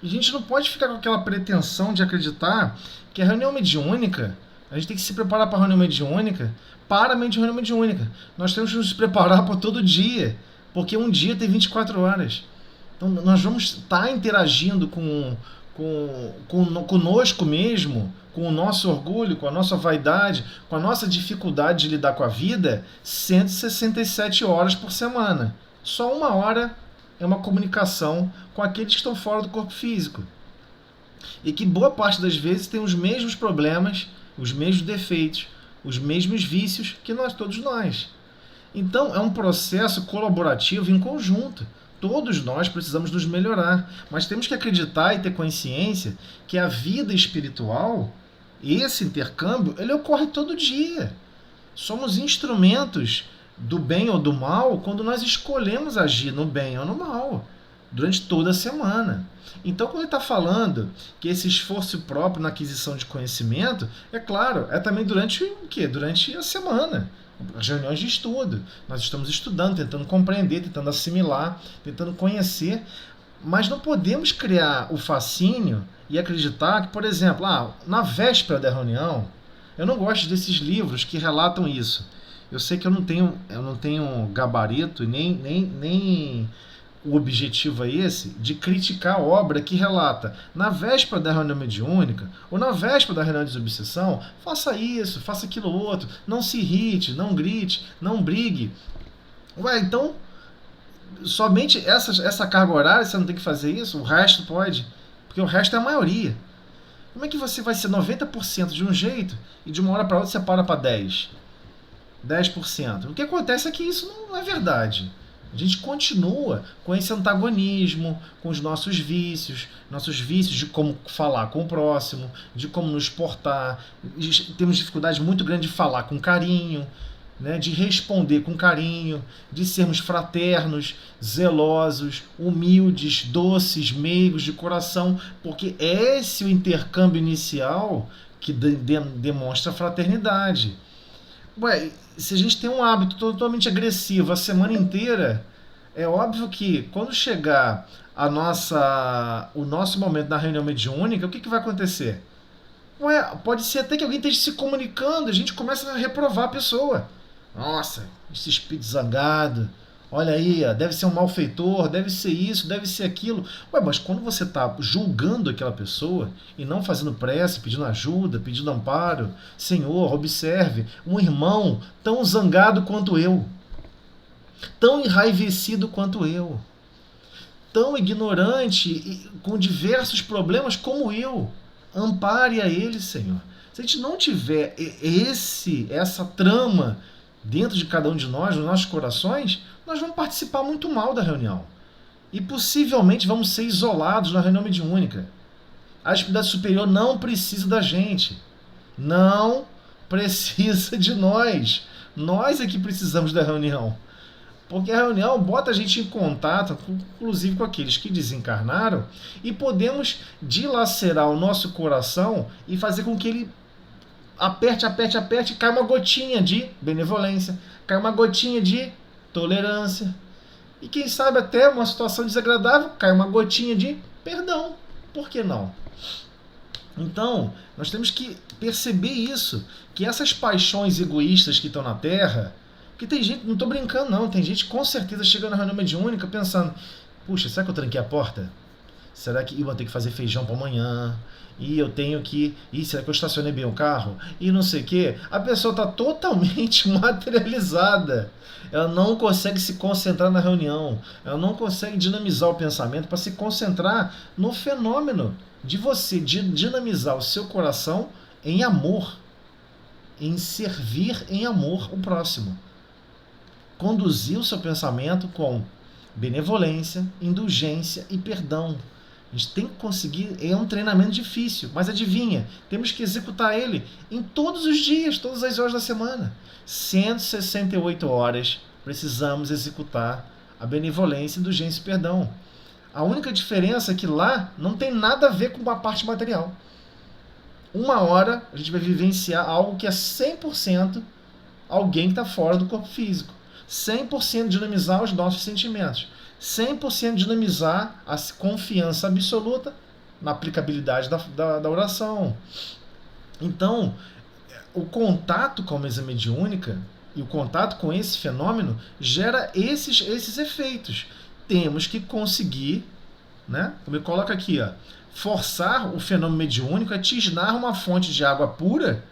Speaker 3: E a gente não pode ficar com aquela pretensão de acreditar que a reunião mediúnica, a gente tem que se preparar para a reunião mediúnica, para a reunião mediúnica. Nós temos que nos preparar para todo dia, porque um dia tem 24 horas. Então nós vamos estar interagindo conosco mesmo, com o nosso orgulho, com a nossa vaidade, com a nossa dificuldade de lidar com a vida, 167 horas por semana. Só 1 hora é uma comunicação com aqueles que estão fora do corpo físico. E que boa parte das vezes tem os mesmos problemas, os mesmos defeitos, os mesmos vícios que todos nós. Então é um processo colaborativo em conjunto. Todos nós precisamos nos melhorar, mas temos que acreditar e ter consciência que a vida espiritual, esse intercâmbio, ele ocorre todo dia. Somos instrumentos do bem ou do mal quando nós escolhemos agir no bem ou no mal, durante toda a semana. Então, quando ele está falando que esse esforço próprio na aquisição de conhecimento, é claro, é também durante o quê? Durante a semana. As reuniões de estudo. Nós estamos estudando, tentando compreender, tentando assimilar, tentando conhecer, mas não podemos criar o fascínio e acreditar que, por exemplo, na véspera da reunião, eu não gosto desses livros que relatam isso. Eu sei que eu não tenho gabarito e nem o objetivo é esse, de criticar a obra que relata na véspera da reunião mediúnica ou na véspera da reunião de desobsessão, faça isso, faça aquilo outro, não se irrite, não grite, não brigue. Então, somente essa carga horária você não tem que fazer isso, o resto pode, porque o resto é a maioria. Como é que você vai ser 90% de um jeito e de uma hora para outra você para 10%? O que acontece é que isso não é verdade. A gente continua com esse antagonismo, com os nossos vícios de como falar com o próximo, de como nos portar. Temos dificuldade muito grande de falar com carinho, né, de responder com carinho, de sermos fraternos, zelosos, humildes, doces, meigos de coração, porque esse é o intercâmbio inicial que demonstra fraternidade. Se a gente tem um hábito totalmente agressivo a semana inteira, é óbvio que quando chegar o nosso momento na reunião mediúnica, o que vai acontecer? Pode ser até que alguém esteja se comunicando, a gente começa a reprovar a pessoa. Nossa, esse espírito zangado, Olha aí, ó, deve ser um malfeitor, deve ser isso, deve ser aquilo. Ué, mas quando você está julgando aquela pessoa e não fazendo prece, pedindo ajuda, pedindo amparo, Senhor, observe, um irmão tão zangado quanto eu, tão enraivecido quanto eu, tão ignorante e com diversos problemas como eu, ampare a ele, Senhor. Se a gente não tiver essa trama dentro de cada um de nós, nos nossos corações, nós vamos participar muito mal da reunião. E possivelmente vamos ser isolados na reunião mediúnica. A espiritualidade superior não precisa da gente. Não precisa de nós. Nós é que precisamos da reunião. Porque a reunião bota a gente em contato, inclusive com aqueles que desencarnaram, e podemos dilacerar o nosso coração e fazer com que ele aperte, e cai uma gotinha de benevolência, cai uma gotinha de tolerância. E quem sabe até uma situação desagradável, cai uma gotinha de perdão. Por que não? Então, nós temos que perceber isso, que essas paixões egoístas que estão na Terra, que tem gente, não estou brincando não, tem gente com certeza chegando na reunião mediúnica pensando, puxa, será que eu tranquei a porta? Será que eu vou ter que fazer feijão para amanhã? E eu tenho que... E será que eu estacionei bem o carro? E não sei o quê. A pessoa está totalmente materializada. Ela não consegue se concentrar na reunião. Ela não consegue dinamizar o pensamento para se concentrar no fenômeno de você dinamizar o seu coração em amor. Em servir em amor o próximo. Conduzir o seu pensamento com benevolência, indulgência e perdão. A gente tem que conseguir, é um treinamento difícil, mas adivinha, temos que executar ele em todos os dias, todas as horas da semana. 168 horas precisamos executar a benevolência, indulgência e perdão. A única diferença é que lá não tem nada a ver com a parte material. 1 hora a gente vai vivenciar algo que é 100% alguém que está fora do corpo físico. 100% dinamizar os nossos sentimentos. 100% dinamizar a confiança absoluta na aplicabilidade da oração. Então, o contato com a mesa mediúnica e o contato com esse fenômeno gera esses efeitos. Temos que conseguir, né? Como eu coloco aqui, ó, forçar o fenômeno mediúnico a tisnar uma fonte de água pura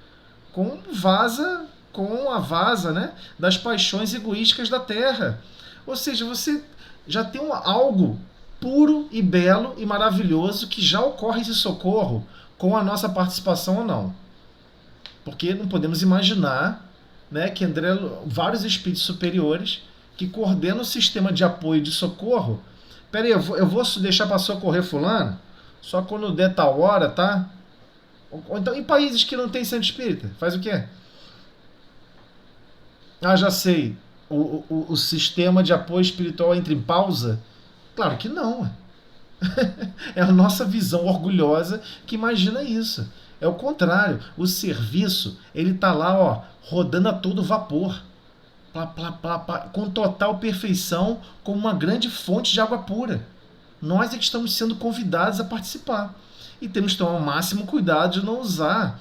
Speaker 3: com a vasa, né, das paixões egoísticas da Terra. Ou seja, você já tem algo puro e belo e maravilhoso que já ocorre esse socorro com a nossa participação ou não. Porque não podemos imaginar, né, que vários espíritos superiores que coordenam o sistema de apoio e de socorro. Peraí, eu vou deixar para socorrer fulano só quando der tal hora, tá? Ou então, em países que não tem centro espírita, faz o quê? Ah, já sei. O sistema de apoio espiritual entra em pausa? Claro que não. É a nossa visão orgulhosa que imagina isso. É o contrário. O serviço, ele está lá, ó, rodando a todo vapor. Plá, plá, plá, plá, com total perfeição, como uma grande fonte de água pura. Nós é que estamos sendo convidados a participar. E temos que tomar o máximo cuidado de não usar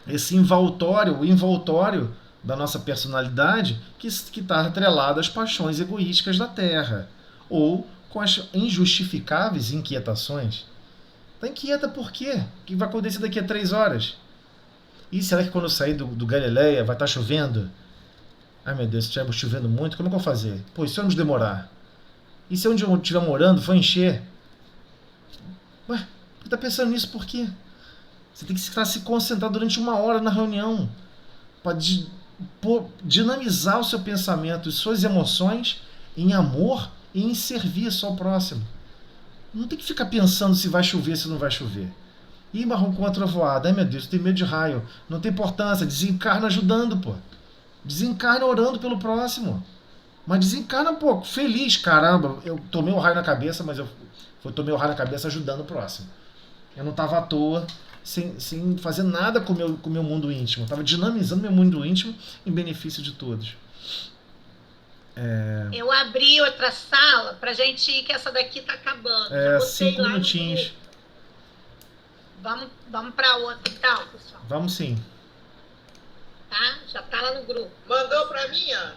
Speaker 3: esse o envoltório da nossa personalidade que está atrelado às paixões egoísticas da Terra, ou com as injustificáveis inquietações. Está inquieta por quê? O que vai acontecer daqui a 3 horas? E será que quando eu sair do Galileia vai estar chovendo? Ai meu Deus, se estiver chovendo muito, como é que eu vou fazer? Pô, e se eu nos demorar? E se onde eu estiver morando for encher? Ué, você está pensando nisso por quê? Você tem que estar se concentrar durante 1 hora na reunião para dinamizar o seu pensamento e suas emoções em amor e em serviço ao próximo. Não tem que ficar pensando se vai chover, se não vai chover. Ih, marrom com a trovoada. Ai meu Deus, tem medo de raio. Não tem importância, desencarna ajudando, pô. Desencarna orando pelo próximo. Mas desencarna, pô, feliz, caramba. Eu tomei um raio na cabeça, mas eu tomei um raio na cabeça ajudando o próximo. Eu não estava à toa, sem fazer nada com o meu mundo íntimo. Eu estava dinamizando meu mundo íntimo em benefício de todos.
Speaker 2: Eu abri outra sala pra gente ir, que essa daqui tá acabando. Já
Speaker 3: 5 minutinhos.
Speaker 2: Vamos pra outra então, pessoal.
Speaker 3: Vamos sim.
Speaker 2: Tá? Já tá lá no grupo.
Speaker 1: Mandou pra mim, Ana?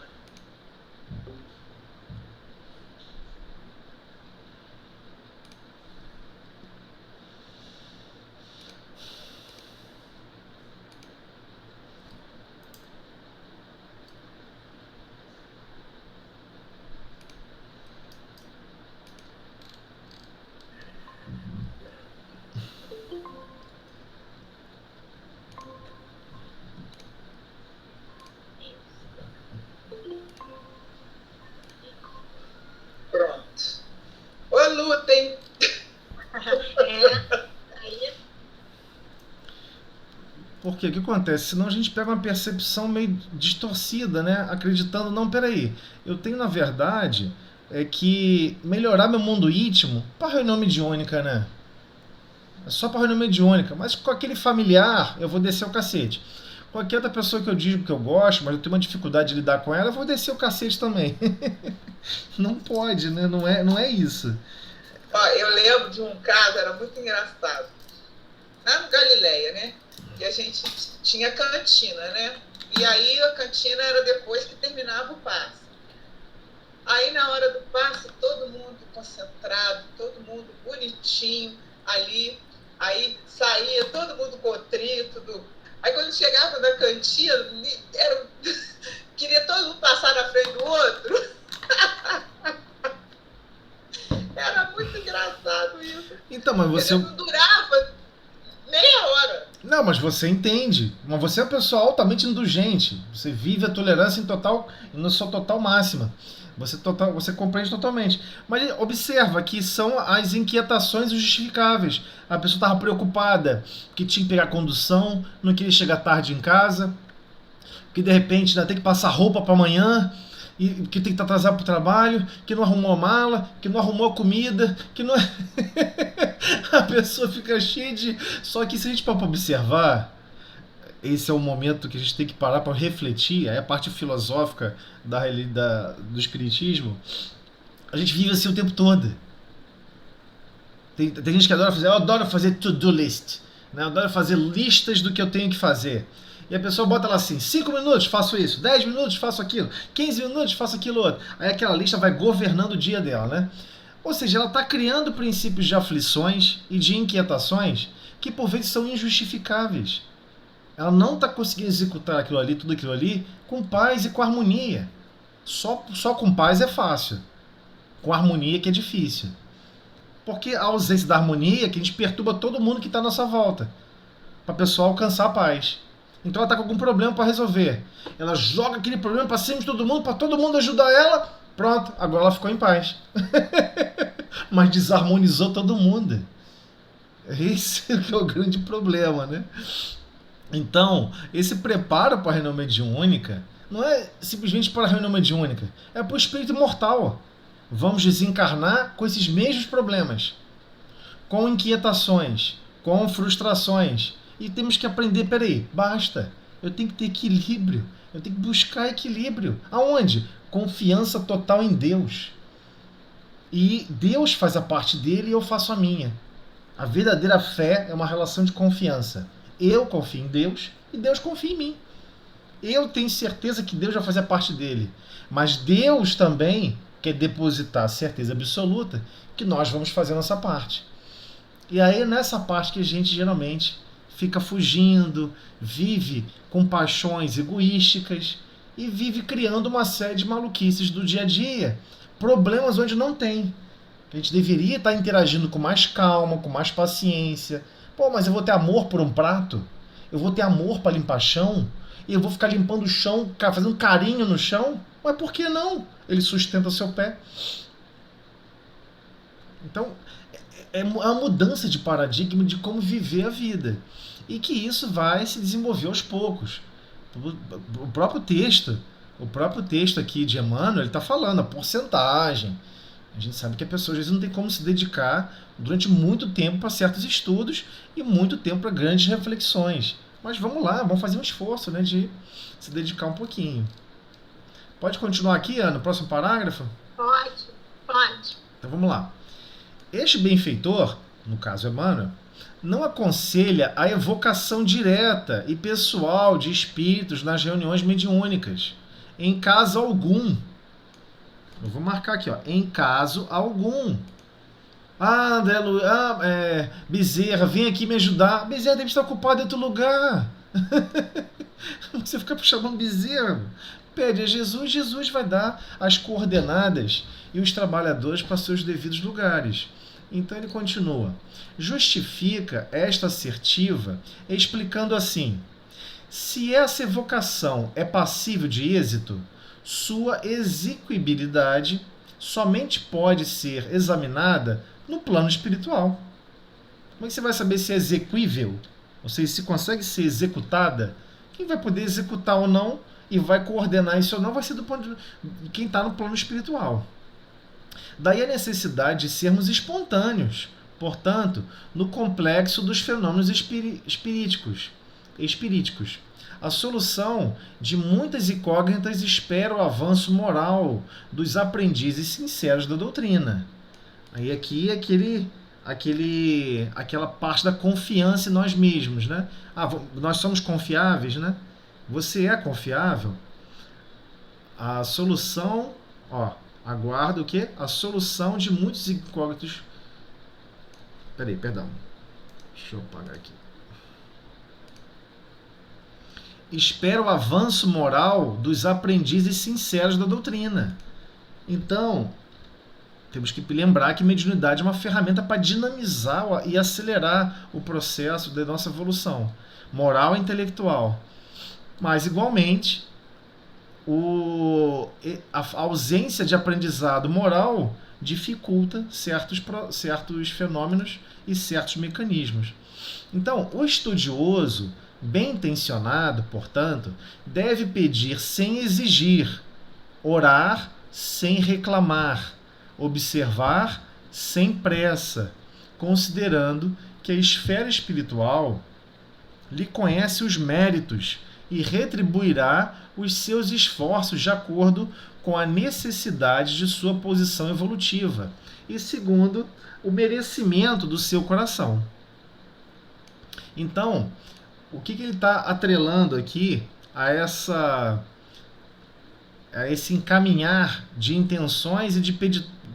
Speaker 3: Porque o que acontece? Senão a gente pega uma percepção meio distorcida, né? Acreditando, não, peraí, eu tenho na verdade que melhorar meu mundo íntimo para reunião mediúnica, né? É só para reunião mediúnica, mas com aquele familiar eu vou descer o cacete. Qualquer outra pessoa que eu digo que eu gosto, mas eu tenho uma dificuldade de lidar com ela, eu vou descer o cacete também. Não pode, né? Não é isso.
Speaker 1: Ó, eu lembro de um caso, era muito engraçado. Lá no Galileia, né? E a gente tinha cantina, né? E aí a cantina era depois que terminava o passe. Aí na hora do passe, todo mundo concentrado, todo mundo bonitinho ali. Aí saía todo mundo contrito. Aí quando chegava na cantina, queria todo mundo passar na frente do outro. Era muito engraçado isso.
Speaker 3: Então, mas você...
Speaker 1: Não durava meia hora.
Speaker 3: Não, mas você entende. Mas você é uma pessoa altamente indulgente. Você vive a tolerância na sua total máxima. Você compreende totalmente. Mas observa que são as inquietações injustificáveis. A pessoa estava preocupada que tinha que pegar condução, não queria chegar tarde em casa, que de repente ainda tem que passar roupa para amanhã, e que tem que estar atrasado para o trabalho, que não arrumou a mala, que não arrumou a comida, que não... A pessoa fica cheia de... Só que se a gente parar para observar, esse é o momento que a gente tem que parar para refletir, aí a parte filosófica do espiritismo, a gente vive assim o tempo todo. Tem gente que adora fazer, eu adoro fazer to-do list, né? Eu adoro fazer listas do que eu tenho que fazer. E a pessoa bota lá assim, 5 minutos faço isso, 10 minutos faço aquilo, 15 minutos faço aquilo outro. Aí aquela lista vai governando o dia dela, né? Ou seja, ela está criando princípios de aflições e de inquietações que por vezes são injustificáveis. Ela não está conseguindo executar aquilo ali, tudo aquilo ali, com paz e com harmonia. Só com paz é fácil. Com harmonia que é difícil. Porque a ausência da harmonia é que a gente perturba todo mundo que está à nossa volta. Para a pessoa alcançar a paz. Então ela está com algum problema para resolver. Ela joga aquele problema para cima de todo mundo, para todo mundo ajudar ela. Pronto, agora ela ficou em paz. Mas desarmonizou todo mundo. Esse é o grande problema, né? Então, esse preparo para a reunião mediúnica não é simplesmente para a reunião mediúnica, é para o espírito imortal. Vamos desencarnar com esses mesmos problemas, com inquietações, com frustrações. E temos que aprender, peraí, basta. Eu tenho que ter equilíbrio, eu tenho que buscar equilíbrio. Aonde? Confiança total em Deus. E Deus faz a parte dele e eu faço a minha. A verdadeira fé é uma relação de confiança. Eu confio em Deus e Deus confia em mim. Eu tenho certeza que Deus vai fazer a parte dele. Mas Deus também quer depositar a certeza absoluta que nós vamos fazer a nossa parte. E aí é nessa parte que a gente geralmente fica fugindo, vive com paixões egoísticas e vive criando uma série de maluquices do dia a dia. Problemas onde não tem. A gente deveria estar interagindo com mais calma, com mais paciência. Pô, mas eu vou ter amor por um prato? Eu vou ter amor para limpar chão? E eu vou ficar limpando o chão, fazendo carinho no chão? Mas por que não? Ele sustenta o seu pé. Então, é uma mudança de paradigma de como viver a vida. E que isso vai se desenvolver aos poucos. O próprio texto aqui de Emmanuel, ele está falando a porcentagem. A gente sabe que a pessoa às vezes não tem como se dedicar durante muito tempo para certos estudos e muito tempo para grandes reflexões. Mas vamos lá, vamos fazer um esforço, né, de se dedicar um pouquinho. Pode continuar aqui, Ana, no próximo parágrafo?
Speaker 2: Pode.
Speaker 3: Então vamos lá. Este benfeitor, no caso Emmanuel, não aconselha a evocação direta e pessoal de espíritos nas reuniões mediúnicas, em caso algum. Eu vou marcar aqui, ó, em caso algum. Bezerra, vem aqui me ajudar. Bezerra deve estar ocupado em outro lugar. Você fica chamando Bezerra. Pede a Jesus, Jesus vai dar as coordenadas e os trabalhadores para seus devidos lugares. Então ele continua. Justifica esta assertiva explicando assim: se essa evocação é passível de êxito, sua execuibilidade somente pode ser examinada no plano espiritual. Como é que você vai saber se é execuível? ou seja, se consegue ser executada, quem vai poder executar ou não e vai coordenar isso ou não vai ser do ponto de quem está no plano espiritual. Daí a necessidade de sermos espontâneos, portanto, no complexo dos fenômenos espiríticos. A solução de muitas incógnitas espera o avanço moral dos aprendizes sinceros da doutrina. Aí aqui aquela parte da confiança em nós mesmos, né? Nós somos confiáveis, né? Você é confiável? A solução, aguarda o quê? A solução de muitos incógnitos. Perdão. Deixa eu apagar aqui. Espera o avanço moral dos aprendizes sinceros da doutrina. Então, temos que lembrar que mediunidade é uma ferramenta para dinamizar e acelerar o processo da nossa evolução moral e intelectual. Mas, igualmente, a ausência de aprendizado moral dificulta certos fenômenos e certos mecanismos. Então, o estudioso, bem intencionado, portanto, deve pedir sem exigir, orar sem reclamar, observar sem pressa, considerando que a esfera espiritual lhe conhece os méritos e retribuirá os seus esforços de acordo com a necessidade de sua posição evolutiva e segundo o merecimento do seu coração. Então, o que ele está atrelando aqui a esse encaminhar de intenções e de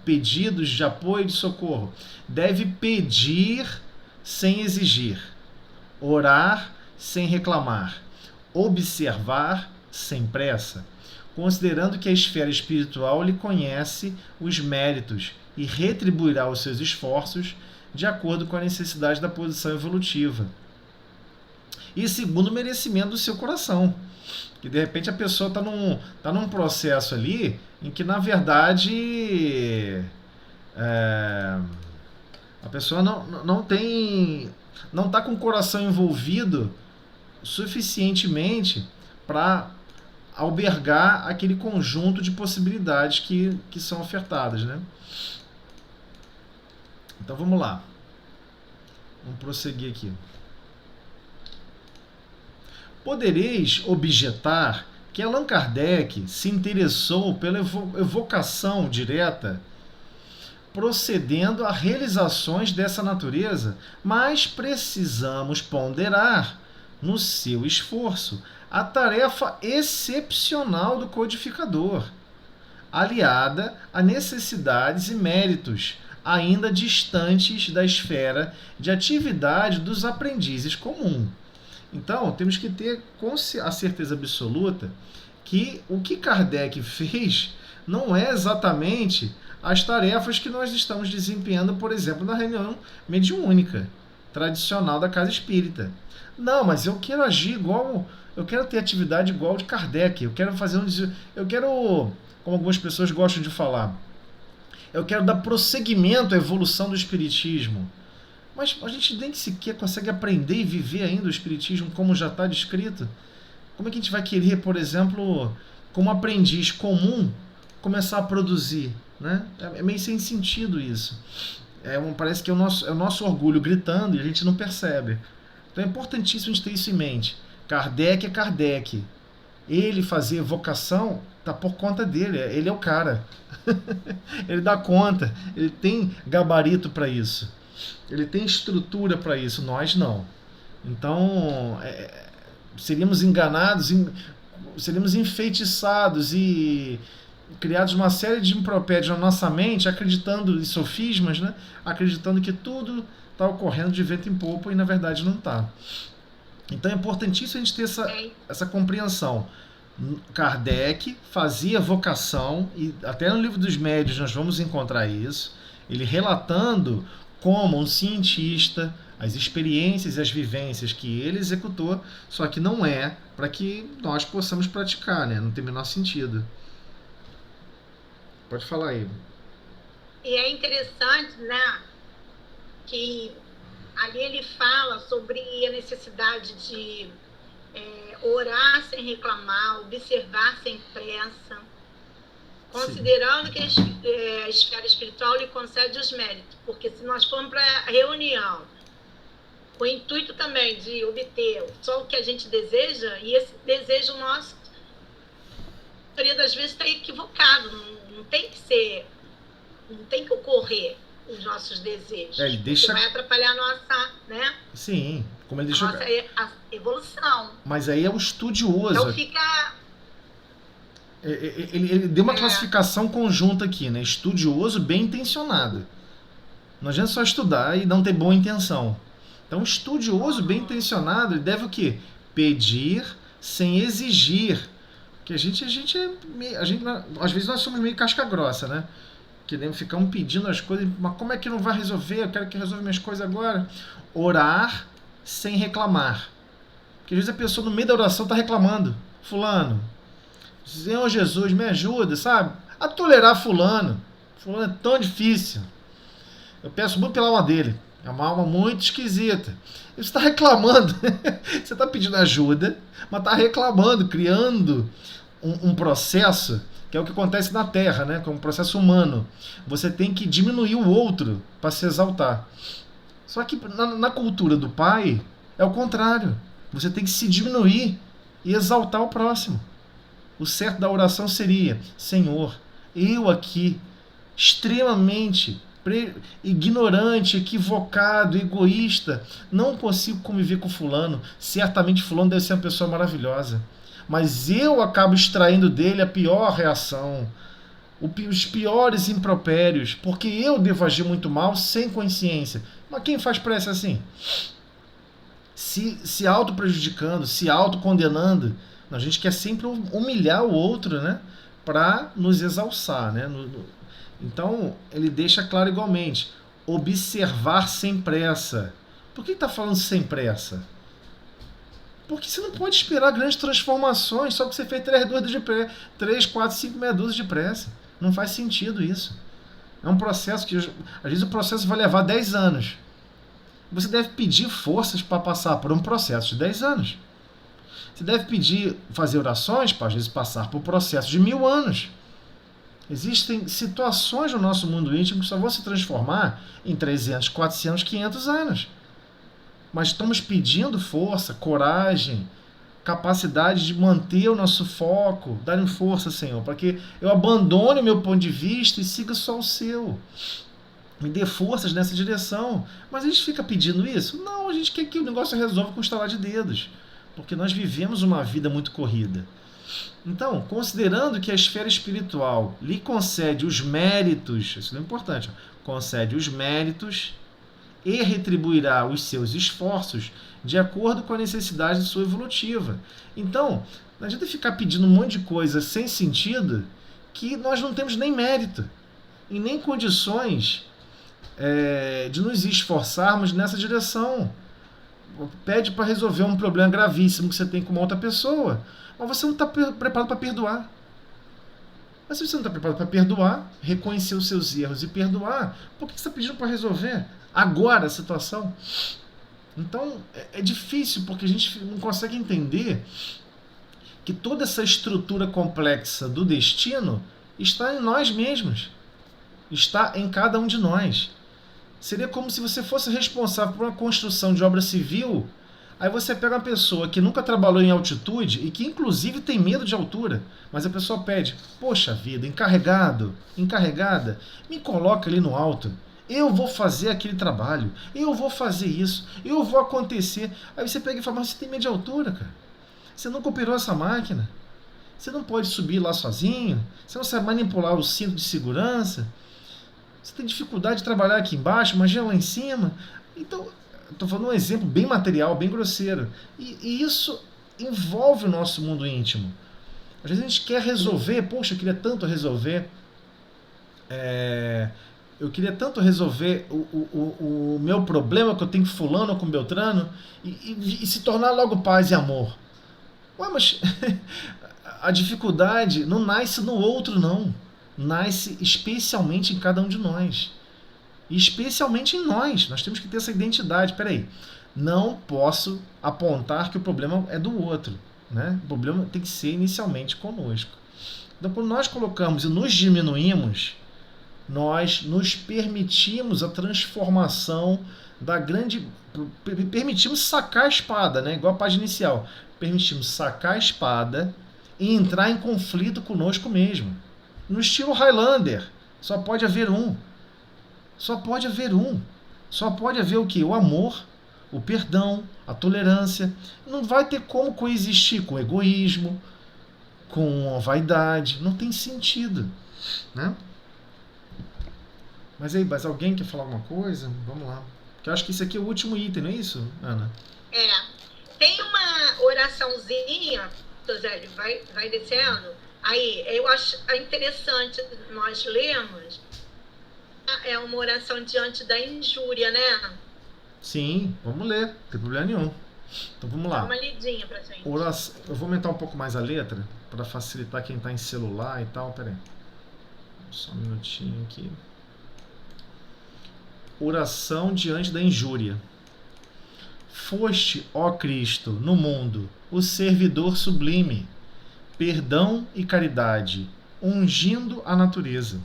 Speaker 3: pedidos de apoio e de socorro? Deve pedir sem exigir, orar sem reclamar, observar sem pressa, considerando que a esfera espiritual lhe conhece os méritos e retribuirá os seus esforços de acordo com a necessidade da posição evolutiva e segundo o merecimento do seu coração. Que de repente a pessoa está num processo ali em que, na verdade, a pessoa não está com o coração envolvido suficientemente para albergar aquele conjunto de possibilidades que são ofertadas, né? Então vamos lá. Vamos prosseguir aqui. Podereis objetar que Allan Kardec se interessou pela evocação direta, procedendo a realizações dessa natureza, mas precisamos ponderar no seu esforço a tarefa excepcional do codificador, aliada a necessidades e méritos ainda distantes da esfera de atividade dos aprendizes comum. Então, temos que ter a certeza absoluta que o que Kardec fez não é exatamente as tarefas que nós estamos desempenhando, por exemplo, na reunião mediúnica tradicional da Casa Espírita. Não, mas eu quero agir igual, eu quero ter atividade igual de Kardec, eu quero como algumas pessoas gostam de falar, eu quero dar prosseguimento à evolução do Espiritismo. Mas a gente nem sequer consegue aprender e viver ainda o Espiritismo como já está descrito. Como é que a gente vai querer, por exemplo, como aprendiz comum, começar a produzir? Né? É meio sem sentido isso. Parece que é o nosso orgulho gritando e a gente não percebe. Então é importantíssimo a gente ter isso em mente. Kardec é Kardec. Ele fazer vocação está por conta dele. Ele é o cara. Ele dá conta. Ele tem gabarito para isso. Ele tem estrutura para isso, nós não. Então, seríamos enganados, seríamos enfeitiçados e criados uma série de impropérios na nossa mente, acreditando em sofismas, né? Acreditando que tudo está ocorrendo de vento em popa e, na verdade, não está. Então, é importantíssimo a gente ter essa compreensão. Kardec fazia vocação, e até no Livro dos Médiuns nós vamos encontrar isso, ele relatando como um cientista, as experiências e as vivências que ele executou, só que não é para que nós possamos praticar, né? Não tem o menor sentido. Pode falar aí.
Speaker 2: E é interessante, né, que Ali ele fala sobre a necessidade de orar sem reclamar, observar sem pressa, considerando que a esfera espiritual lhe concede os méritos. Porque se nós formos para a reunião com o intuito também de obter só o que a gente deseja, e esse desejo nosso, a maioria das vezes está equivocado, não tem que ser, não tem que ocorrer os nossos desejos.
Speaker 3: Ele deixa...
Speaker 2: vai atrapalhar a nossa, né?
Speaker 3: Sim, como ele deixou...
Speaker 2: nossa evolução.
Speaker 3: Mas aí é o estudioso.
Speaker 2: Então fica...
Speaker 3: Ele deu uma classificação conjunta aqui, né? Estudioso bem intencionado. Não adianta só estudar e não ter boa intenção. Então, estudioso bem intencionado, ele deve o quê? Pedir sem exigir. Porque às vezes nós somos meio casca grossa, né? Queremos ficar pedindo as coisas, mas como é que não vai resolver? Eu quero que resolva minhas coisas agora. Orar sem reclamar. Porque às vezes a pessoa no meio da oração está reclamando. Fulano, Senhor Jesus, me ajuda, sabe? A tolerar fulano. Fulano é tão difícil. Eu peço muito pela alma dele. É uma alma muito esquisita. Você está reclamando. Você está pedindo ajuda, mas está reclamando, criando um processo que é o que acontece na Terra, né? Como um processo humano. Você tem que diminuir o outro para se exaltar. Só que na cultura do Pai é o contrário. Você tem que se diminuir e exaltar o próximo. O certo da oração seria: Senhor, eu aqui, extremamente ignorante, equivocado, egoísta, não consigo conviver com fulano. Certamente fulano deve ser uma pessoa maravilhosa, mas eu acabo extraindo dele a pior reação, os piores impropérios, porque eu devo agir muito mal sem consciência. Mas quem faz prece assim? Se auto-prejudicando, se auto-condenando. A gente quer sempre humilhar o outro, né? Para nos exalçar, né? Então, ele deixa claro igualmente: observar sem pressa. Por que está falando sem pressa? Porque você não pode esperar grandes transformações só porque você fez 3, 4, 5 meia dúzia de pressa. Não faz sentido isso. É um processo que, às vezes, o processo vai levar 10 anos. Você deve pedir forças para passar por um processo de 10 anos. Você deve fazer orações para, às vezes, passar por um processo de 1000 anos. Existem situações no nosso mundo íntimo que só vão se transformar em 300, 400, 500 anos. Mas estamos pedindo força, coragem, capacidade de manter o nosso foco. Dá-me força, Senhor, para que eu abandone o meu ponto de vista e siga só o seu. Me dê forças nessa direção. Mas a gente fica pedindo isso? Não, a gente quer que o negócio resolva com um estalar de dedos. Porque nós vivemos uma vida muito corrida. Então, considerando que a esfera espiritual lhe concede os méritos, isso é importante, concede os méritos e retribuirá os seus esforços de acordo com a necessidade sua evolutiva. Então, não adianta ficar pedindo um monte de coisa sem sentido que nós não temos nem mérito e nem condições de nos esforçarmos nessa direção. Pede para resolver um problema gravíssimo que você tem com uma outra pessoa, mas você não está preparado para perdoar. Mas se você não está preparado para perdoar, reconhecer os seus erros e perdoar, por que você está pedindo para resolver agora a situação? Então, é difícil, porque a gente não consegue entender que toda essa estrutura complexa do destino está em nós mesmos. Está em cada um de nós. Seria como se você fosse responsável por uma construção de obra civil, aí você pega uma pessoa que nunca trabalhou em altitude e que inclusive tem medo de altura, mas a pessoa pede: poxa vida, encarregada, me coloca ali no alto, eu vou fazer aquele trabalho, eu vou fazer isso, eu vou acontecer. Aí você pega e fala: mas você tem medo de altura, cara, você nunca operou essa máquina, você não pode subir lá sozinho, você não sabe manipular o cinto de segurança, você tem dificuldade de trabalhar aqui embaixo, imagina lá em cima. Então, estou falando um exemplo bem material, bem grosseiro. E isso envolve o nosso mundo íntimo. Às vezes a gente quer resolver, poxa, eu queria tanto resolver o meu problema que eu tenho com fulano ou com Beltrano e se tornar logo paz e amor. Ué, mas a dificuldade não nasce no outro, não. Nasce especialmente em cada um de nós. especialmente em nós. Nós temos que ter essa identidade. Peraí, não posso apontar que o problema é do outro, né? O problema tem que ser inicialmente conosco. Então, quando nós colocamos e nos diminuímos, nós nos permitimos a transformação da grande... Permitimos sacar a espada, né? Igual a página inicial. Permitimos sacar a espada e entrar em conflito conosco mesmo. No estilo Highlander, só pode haver um. Só pode haver um. Só pode haver o quê? O amor, o perdão, a tolerância. Não vai ter como coexistir com o egoísmo, com a vaidade. Não tem sentido, né? Mas aí, mas alguém quer falar alguma coisa? Vamos lá. Porque eu acho que esse aqui é o último item, não é isso, Ana?
Speaker 2: Tem uma oraçãozinha, José, vai descendo. Aí, eu acho interessante nós lermos. É uma oração diante da injúria, né?
Speaker 3: Sim, vamos ler, não tem problema nenhum. Então vamos lá.
Speaker 2: Dá uma lidinha pra gente.
Speaker 3: Oração, eu vou aumentar um pouco mais a letra, para facilitar quem está em celular e tal. Pera aí. Só um minutinho aqui. Oração diante da injúria. Foste, ó Cristo, no mundo, o servidor sublime, perdão e caridade, ungindo a natureza.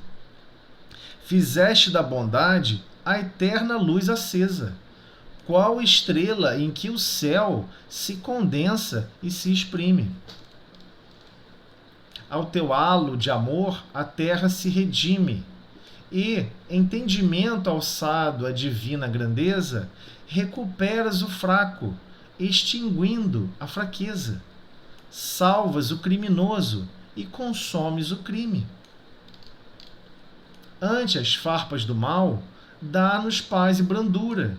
Speaker 3: Fizeste da bondade a eterna luz acesa, qual estrela em que o céu se condensa e se exprime. Ao teu halo de amor a terra se redime, e, entendimento alçado à divina grandeza, recuperas o fraco, extinguindo a fraqueza. Salvas o criminoso e consomes o crime. Ante as farpas do mal, dá-nos paz e brandura.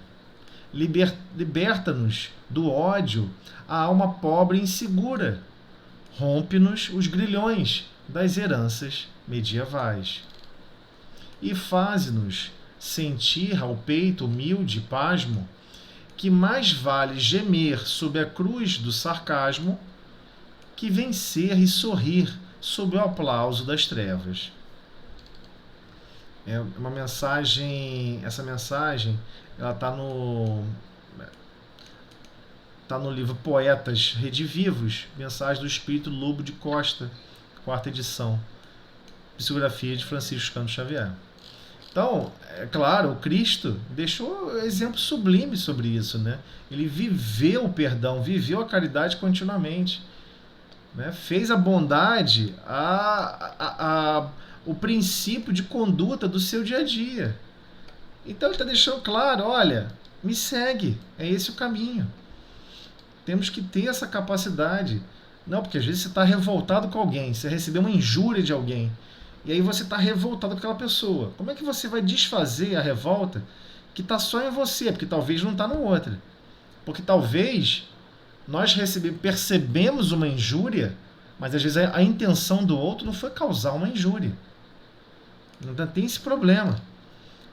Speaker 3: Liberta-nos do ódio a alma pobre e insegura. Rompe-nos os grilhões das heranças medievais. E faze-nos sentir ao peito humilde e pasmo que mais vale gemer sob a cruz do sarcasmo que vencer e sorrir sob o aplauso das trevas. É uma mensagem, essa mensagem, ela está no livro Poetas Redivivos, Mensagem do Espírito Lobo de Costa, 4ª edição, psicografia de Francisco Cândido Xavier. Então, é claro, o Cristo deixou exemplo sublime sobre isso, né? Ele viveu o perdão, viveu a caridade continuamente, né? Fez a bondade o princípio de conduta do seu dia a dia. Então ele está deixando claro, olha, me segue, é esse o caminho. Temos que ter essa capacidade. Não, porque às vezes você está revoltado com alguém, você recebeu uma injúria de alguém, e aí você está revoltado com aquela pessoa. Como é que você vai desfazer a revolta que está só em você, porque talvez não está no outro? Porque talvez nós percebemos uma injúria, mas às vezes a intenção do outro não foi causar uma injúria. Então tem esse problema.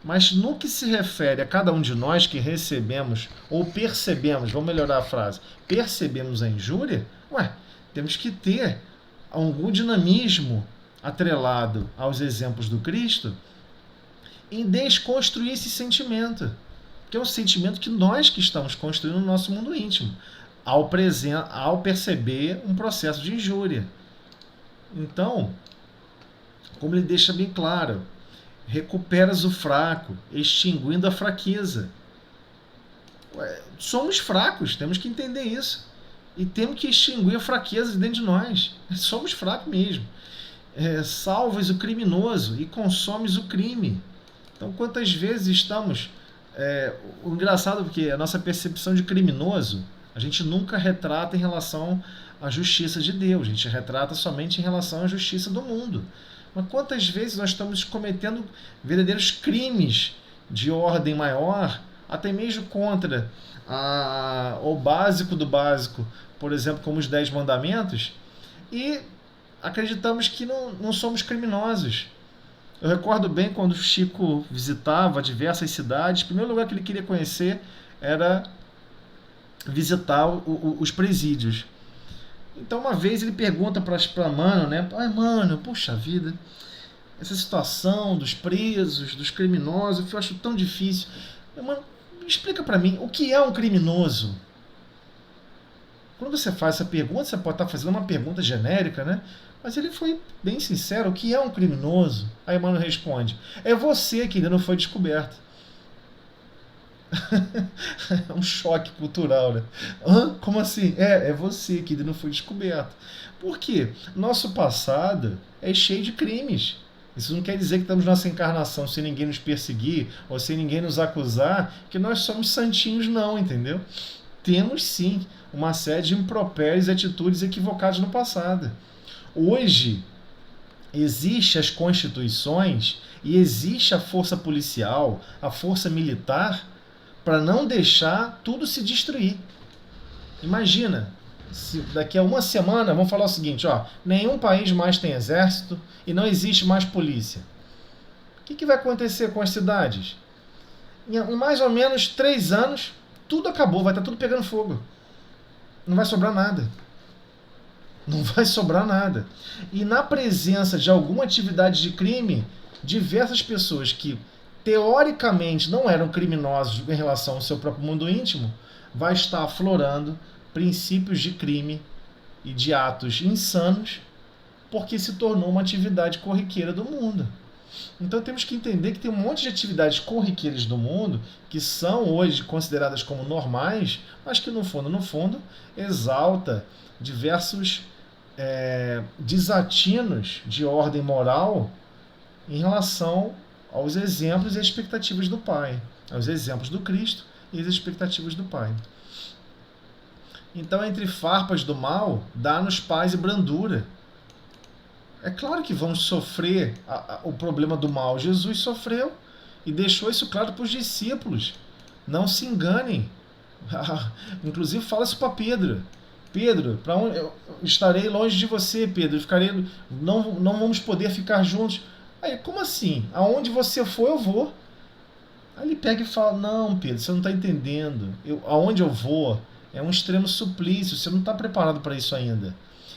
Speaker 3: Mas no que se refere a cada um de nós que recebemos ou percebemos, vamos melhorar a frase, percebemos a injúria, temos que ter algum dinamismo atrelado aos exemplos do Cristo em desconstruir esse sentimento, que é um sentimento que nós que estamos construindo no nosso mundo íntimo, ao perceber um processo de injúria. Então, como ele deixa bem claro, recuperas o fraco, extinguindo a fraqueza. Somos fracos, temos que entender isso. E temos que extinguir a fraqueza dentro de nós. Somos fracos mesmo. Salvas o criminoso e consomes o crime. Então, quantas vezes estamos... o engraçado é porque a nossa percepção de criminoso, a gente nunca retrata em relação à justiça de Deus. A gente retrata somente em relação à justiça do mundo. Mas quantas vezes nós estamos cometendo verdadeiros crimes de ordem maior, até mesmo contra o básico do básico, por exemplo, como os 10 mandamentos, e acreditamos que não somos criminosos. Eu recordo bem quando o Chico visitava diversas cidades, o primeiro lugar que ele queria conhecer era visitar os presídios. Então uma vez ele pergunta para Mano, né? Mano, puxa vida, essa situação dos presos, dos criminosos, eu acho tão difícil. Mano, explica para mim, o que é um criminoso? Quando você faz essa pergunta, você pode estar fazendo uma pergunta genérica, né? Mas ele foi bem sincero, o que é um criminoso? Aí Emmanuel responde, é você que ainda não foi descoberto. É um choque cultural, né? Hã? Como assim? É você que ainda não foi descoberto. Por quê? Nosso passado é cheio de crimes. Isso não quer dizer que estamos nessa encarnação sem ninguém nos perseguir ou sem ninguém nos acusar, que nós somos santinhos, não, entendeu? Temos sim uma série de impropérios e atitudes equivocadas no passado. Hoje, existem as constituições e existe a força policial, a força militar, para não deixar tudo se destruir. Imagina, se daqui a uma semana vamos falar o seguinte, ó, nenhum país mais tem exército e não existe mais polícia. O que vai acontecer com as cidades? Em mais ou menos 3 anos, tudo acabou, vai estar tudo pegando fogo. Não vai sobrar nada. Não vai sobrar nada. E na presença de alguma atividade de crime, diversas pessoas que teoricamente não eram criminosos em relação ao seu próprio mundo íntimo, vai estar aflorando princípios de crime e de atos insanos, porque se tornou uma atividade corriqueira do mundo. Então temos que entender que tem um monte de atividades corriqueiras do mundo que são hoje consideradas como normais, mas que no fundo exalta diversos desatinos de ordem moral em relação aos exemplos e expectativas do Pai, aos exemplos do Cristo e as expectativas do Pai. Então, entre farpas do mal, dá-nos paz e brandura. É claro que vamos sofrer o problema do mal. Jesus sofreu e deixou isso claro para os discípulos. Não se enganem. Inclusive, fala isso para Pedro. Pedro, para onde eu estarei longe de você, Pedro? Não vamos poder ficar juntos. Aí, como assim? Aonde você for, eu vou. Aí ele pega e fala, não, Pedro, você não está entendendo. Aonde eu vou é um extremo suplício, você não está preparado para isso ainda.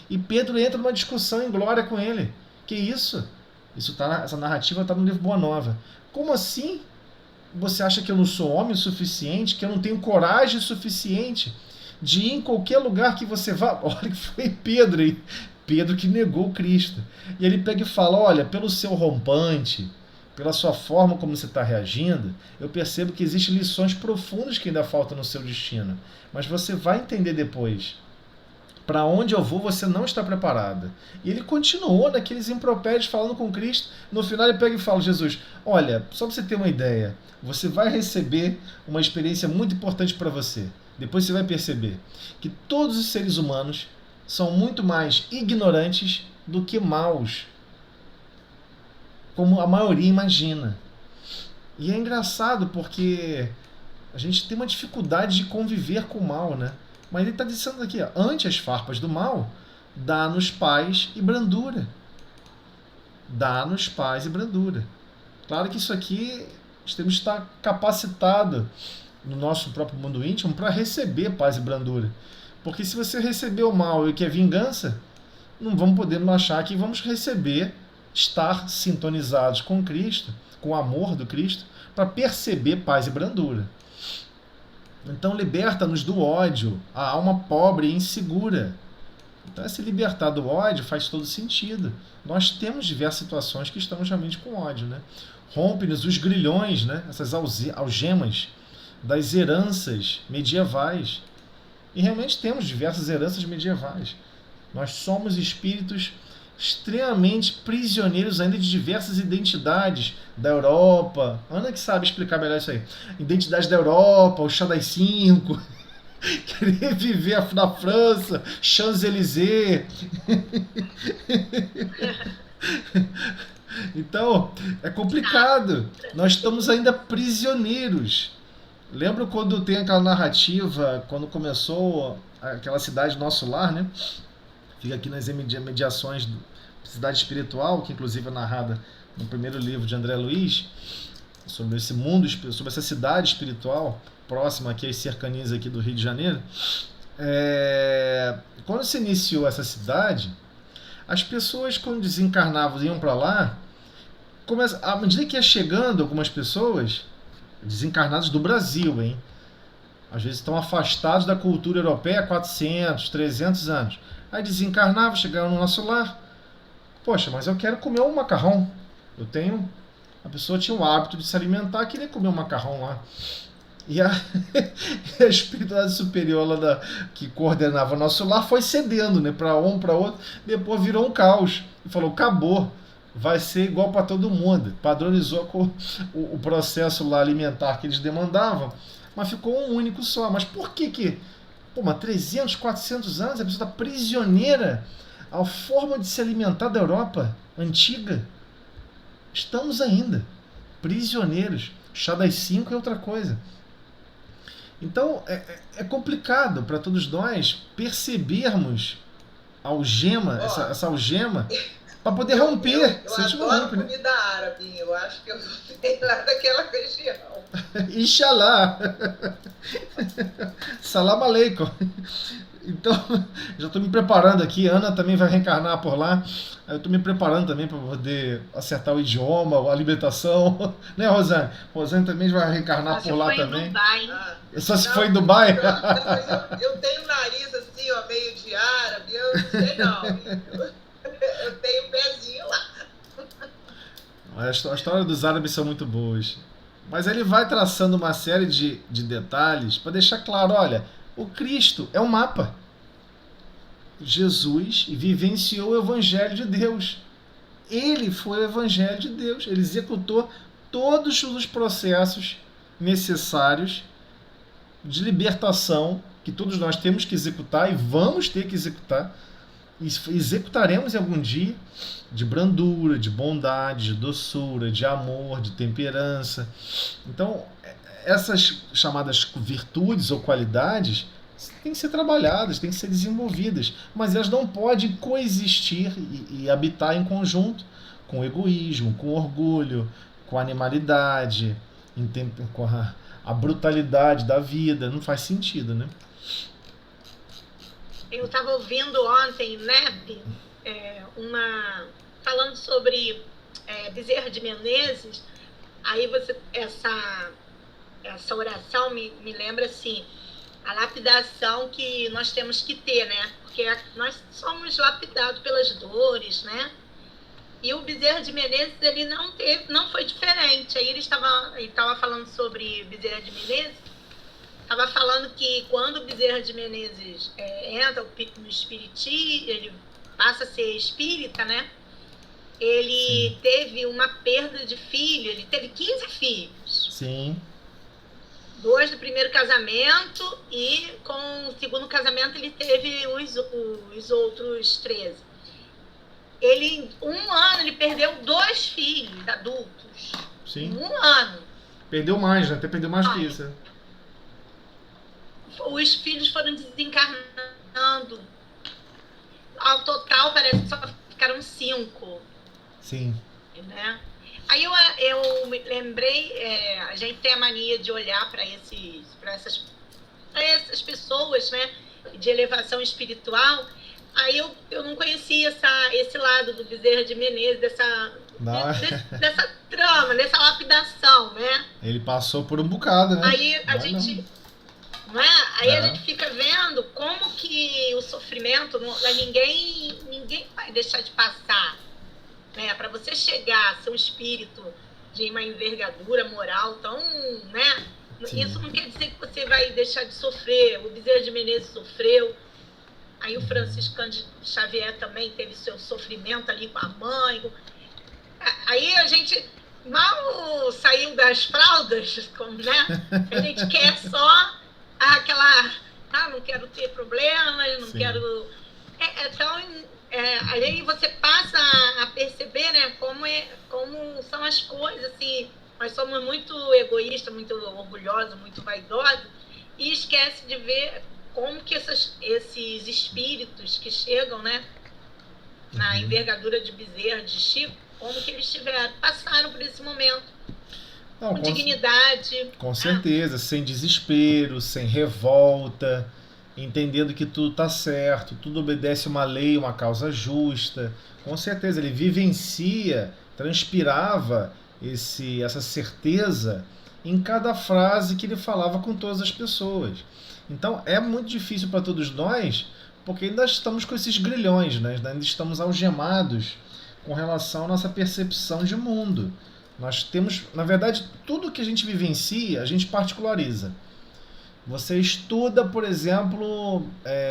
Speaker 3: E Pedro entra numa discussão em glória com ele. Que isso? Essa narrativa está no livro Boa Nova. Como assim? Você acha que eu não sou homem o suficiente, que eu não tenho coragem suficiente de ir em qualquer lugar que você vá? Olha que foi Pedro, hein? Pedro que negou Cristo. E ele pega e fala, olha, pelo seu rompante, pela sua forma como você está reagindo, eu percebo que existem lições profundas que ainda faltam no seu destino. Mas você vai entender depois. Para onde eu vou, você não está preparada. E ele continuou naqueles impropérios falando com Cristo. No final ele pega e fala, Jesus, olha, só para você ter uma ideia, você vai receber uma experiência muito importante para você. Depois você vai perceber que todos os seres humanos são muito mais ignorantes do que maus, como a maioria imagina. E é engraçado porque a gente tem uma dificuldade de conviver com o mal, né? Mas ele está dizendo aqui, ó, ante as farpas do mal, dá-nos paz e brandura. Dá-nos paz e brandura. Claro que isso aqui, nós temos que estar capacitado no nosso próprio mundo íntimo para receber paz e brandura. Porque se você receber o mal e que é vingança, não vamos poder achar que vamos estar sintonizados com Cristo, com o amor do Cristo, para perceber paz e brandura. Então liberta-nos do ódio, a alma pobre e insegura. Então se libertar do ódio faz todo sentido. Nós temos diversas situações que estamos realmente com ódio, né? Rompe-nos os grilhões, né? Essas algemas das heranças medievais. E realmente temos diversas heranças medievais. Nós somos espíritos extremamente prisioneiros ainda de diversas identidades da Europa. Ana que sabe explicar melhor isso aí. Identidade da Europa, o chá das 5, querer viver na França, Champs-Élysées. Então, é complicado. Nós estamos ainda prisioneiros. Lembro quando tem aquela narrativa, quando começou aquela cidade Nosso Lar, né? Fica aqui nas mediações do Cidade Espiritual, que inclusive é narrada no primeiro livro de André Luiz, sobre esse mundo, sobre essa cidade espiritual próxima aqui às cercanias aqui do Rio de Janeiro. Quando se iniciou essa cidade, as pessoas, quando desencarnavam, iam para lá, começa, à medida que ia chegando algumas pessoas, desencarnados do Brasil, hein? Às vezes estão afastados da cultura europeia há 400, 300 anos. Aí desencarnavam, chegaram no nosso lar. Poxa, mas eu quero comer um macarrão. A pessoa tinha o hábito de se alimentar, queria comer um macarrão lá. E a espiritualidade superior lá que coordenava o nosso lar foi cedendo, né, para um, para outro. Depois virou um caos. E falou, acabou. Vai ser igual para todo mundo. Padronizou o processo lá alimentar que eles demandavam, mas ficou um único só. Mas por que? Pô, mas 300, 400 anos a pessoa está prisioneira à forma de se alimentar da Europa antiga. Estamos ainda prisioneiros. Chá das 5 é outra coisa. Então é complicado para todos nós percebermos a algema, essa algema, para poder romper.
Speaker 1: Eu adoro comida árabe. Eu acho que eu venho lá daquela região.
Speaker 3: Inshallah. Salam aleikum. Então, já estou me preparando aqui. Ana também vai reencarnar por lá. Eu estou me preparando também para poder acertar o idioma, a alimentação. Né, Rosane? Rosane também vai reencarnar por lá também. Só se foi em Dubai?
Speaker 1: Eu tenho um nariz assim, ó, meio de árabe. Eu não sei não. Eu tenho um pezinho lá.
Speaker 3: A história dos árabes são muito boas. Mas ele vai traçando uma série de detalhes para deixar claro, olha, o Cristo é um mapa. Jesus vivenciou o Evangelho de Deus. Ele foi o Evangelho de Deus. Ele executou todos os processos necessários de libertação que todos nós temos que executar e vamos ter que executar. E executaremos em algum dia, de brandura, de bondade, de doçura, de amor, de temperança. Então, essas chamadas virtudes ou qualidades têm que ser trabalhadas, têm que ser desenvolvidas, mas elas não podem coexistir e habitar em conjunto com o egoísmo, com o orgulho, com a animalidade, com a brutalidade da vida. Não faz sentido, né?
Speaker 2: Eu estava ouvindo ontem, NEP, falando sobre Bezerra de Menezes. Aí essa oração me lembra assim, a lapidação que nós temos que ter, né? Porque nós somos lapidados pelas dores, né? E o Bezerra de Menezes, ele não foi diferente. Aí ele estava falando sobre Bezerra de Menezes, estava falando que quando o Bezerra de Menezes entra no espiritismo, ele passa a ser espírita, né? Ele teve uma perda de filho, ele teve 15 filhos.
Speaker 3: Sim.
Speaker 2: 2 do primeiro casamento e com o segundo casamento ele teve os outros 13. Em 1 ano ele perdeu 2 filhos adultos.
Speaker 3: Sim.
Speaker 2: Em 1 ano.
Speaker 3: Perdeu mais, né? Até perdeu mais que isso.
Speaker 2: Os filhos foram desencarnando. Ao total parece que só ficaram 5.
Speaker 3: Sim.
Speaker 2: Né? Aí eu me lembrei, a gente tem a mania de olhar para essas pessoas, né, de elevação espiritual. Aí eu não conhecia esse lado do Bezerra de Menezes, dessa trama, dessa lapidação, né?
Speaker 3: Ele passou por um bocado, né?
Speaker 2: Aí a gente fica vendo como que o sofrimento, ninguém vai deixar de passar. Né, para você chegar a ser um espírito de uma envergadura moral tão, né, isso não quer dizer que você vai deixar de sofrer. O Bezerra de Menezes sofreu, aí o Francisco Cândido Xavier também teve seu sofrimento ali com a mãe. Aí a gente mal saiu das fraldas, né, a gente quer só aquela, não quero ter problemas, não quero, aí você passa a perceber, né, como são as coisas, assim, nós somos muito egoístas, muito orgulhosos, muito vaidosos, e esquece de ver como que esses espíritos que chegam, né, na envergadura de Bezerra, de Chico, como que eles passaram por esse momento. Com dignidade.
Speaker 3: Com certeza, sem desespero, sem revolta, entendendo que tudo está certo, tudo obedece uma lei, uma causa justa. Com certeza, ele vivencia transpirava essa certeza em cada frase que ele falava com todas as pessoas. Então é muito difícil para todos nós, porque ainda estamos com esses grilhões, né? Ainda estamos algemados com relação à nossa percepção de mundo. Nós temos, na verdade, tudo que a gente vivencia, a gente particulariza. Você estuda, por exemplo,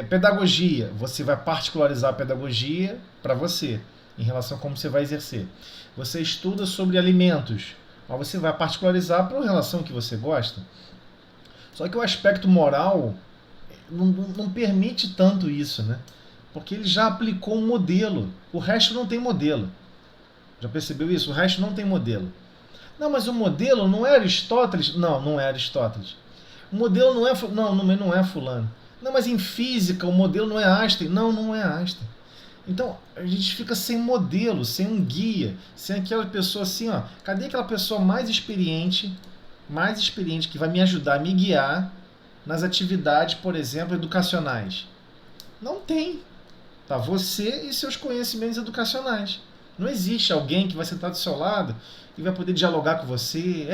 Speaker 3: pedagogia. Você vai particularizar a pedagogia para você, em relação a como você vai exercer. Você estuda sobre alimentos, mas você vai particularizar para a relação que você gosta. Só que o aspecto moral não permite tanto isso, né? Porque ele já aplicou um modelo. O resto não tem modelo. Já percebeu isso? O resto não tem modelo. Não, mas o modelo não é Aristóteles? Não, não é Aristóteles. O modelo não é... Não é fulano. Não, mas em física o modelo não é Einstein? Não, não é Einstein. Então, a gente fica sem modelo, sem um guia, sem aquela pessoa assim, ó. Cadê aquela pessoa mais experiente que vai me ajudar, me guiar nas atividades, por exemplo, educacionais? Não tem. Tá? Você e seus conhecimentos educacionais. Não existe alguém que vai sentar do seu lado e vai poder dialogar com você.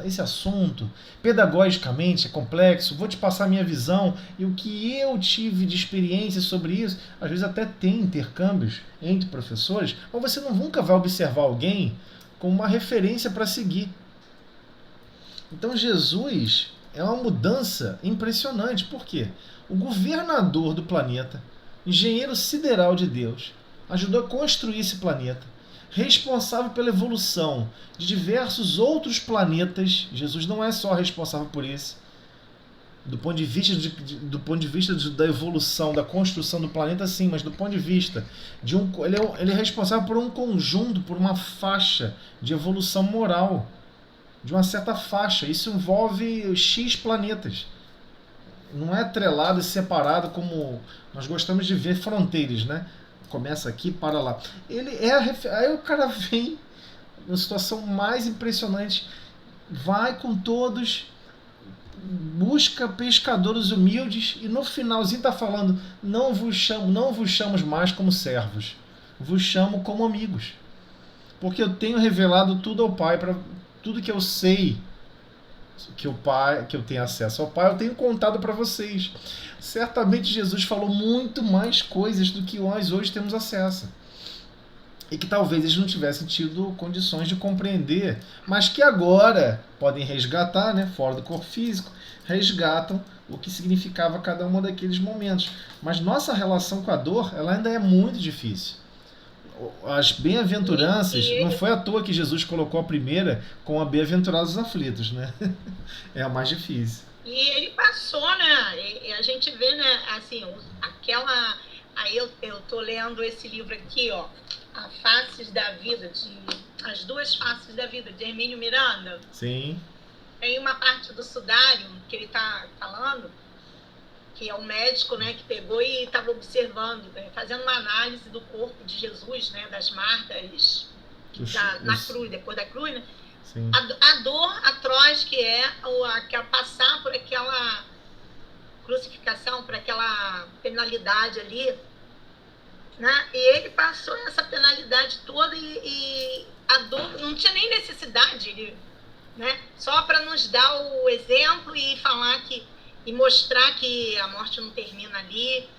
Speaker 3: Esse assunto, pedagogicamente, é complexo. Vou te passar a minha visão e o que eu tive de experiência sobre isso. Às vezes até tem intercâmbios entre professores, mas você nunca vai observar alguém como uma referência para seguir. Então Jesus é uma mudança impressionante. Por quê? O governador do planeta, engenheiro sideral de Deus, ajudou a construir esse planeta, responsável pela evolução de diversos outros planetas. Jesus não é só responsável por esse. Do ponto de vista da evolução, da construção do planeta, sim, mas do ponto de vista de ele é responsável por um conjunto, por uma faixa de evolução moral, de uma certa faixa. Isso envolve X planetas. Não é atrelado e separado como nós gostamos de ver fronteiras, né? Começa aqui, para lá. Aí o cara vem na situação mais impressionante, vai com todos, busca pescadores humildes e no finalzinho está falando: não vos chamo mais como servos, vos chamo como amigos, porque eu tenho revelado tudo ao Pai, para tudo que eu sei que eu tenho acesso ao Pai, eu tenho contado para vocês. Certamente Jesus falou muito mais coisas do que nós hoje temos acesso, e que talvez eles não tivessem tido condições de compreender, mas que agora podem resgatar, né, fora do corpo físico, resgatam o que significava cada um daqueles momentos. Mas nossa relação com a dor, ela ainda é muito difícil. As bem-aventuranças, não foi à toa que Jesus colocou a primeira com a bem-aventurados aflitos, né? É a mais difícil.
Speaker 2: E ele passou, né? E a gente vê, né, assim, aquela... Aí eu tô lendo esse livro aqui, ó, As Duas Faces da Vida, de Hermínio Miranda.
Speaker 3: Sim.
Speaker 2: Tem uma parte do sudário que ele tá falando, que é um médico, né, que pegou e estava observando, né, fazendo uma análise do corpo de Jesus, né, das marcas na cruz, depois da cruz, né?
Speaker 3: Sim.
Speaker 2: A dor atroz que é passar por aquela crucificação, por aquela penalidade ali, né? E ele passou essa penalidade toda e a dor não tinha nem necessidade, né? Só para nos dar o exemplo e falar e mostrar que a morte não termina ali,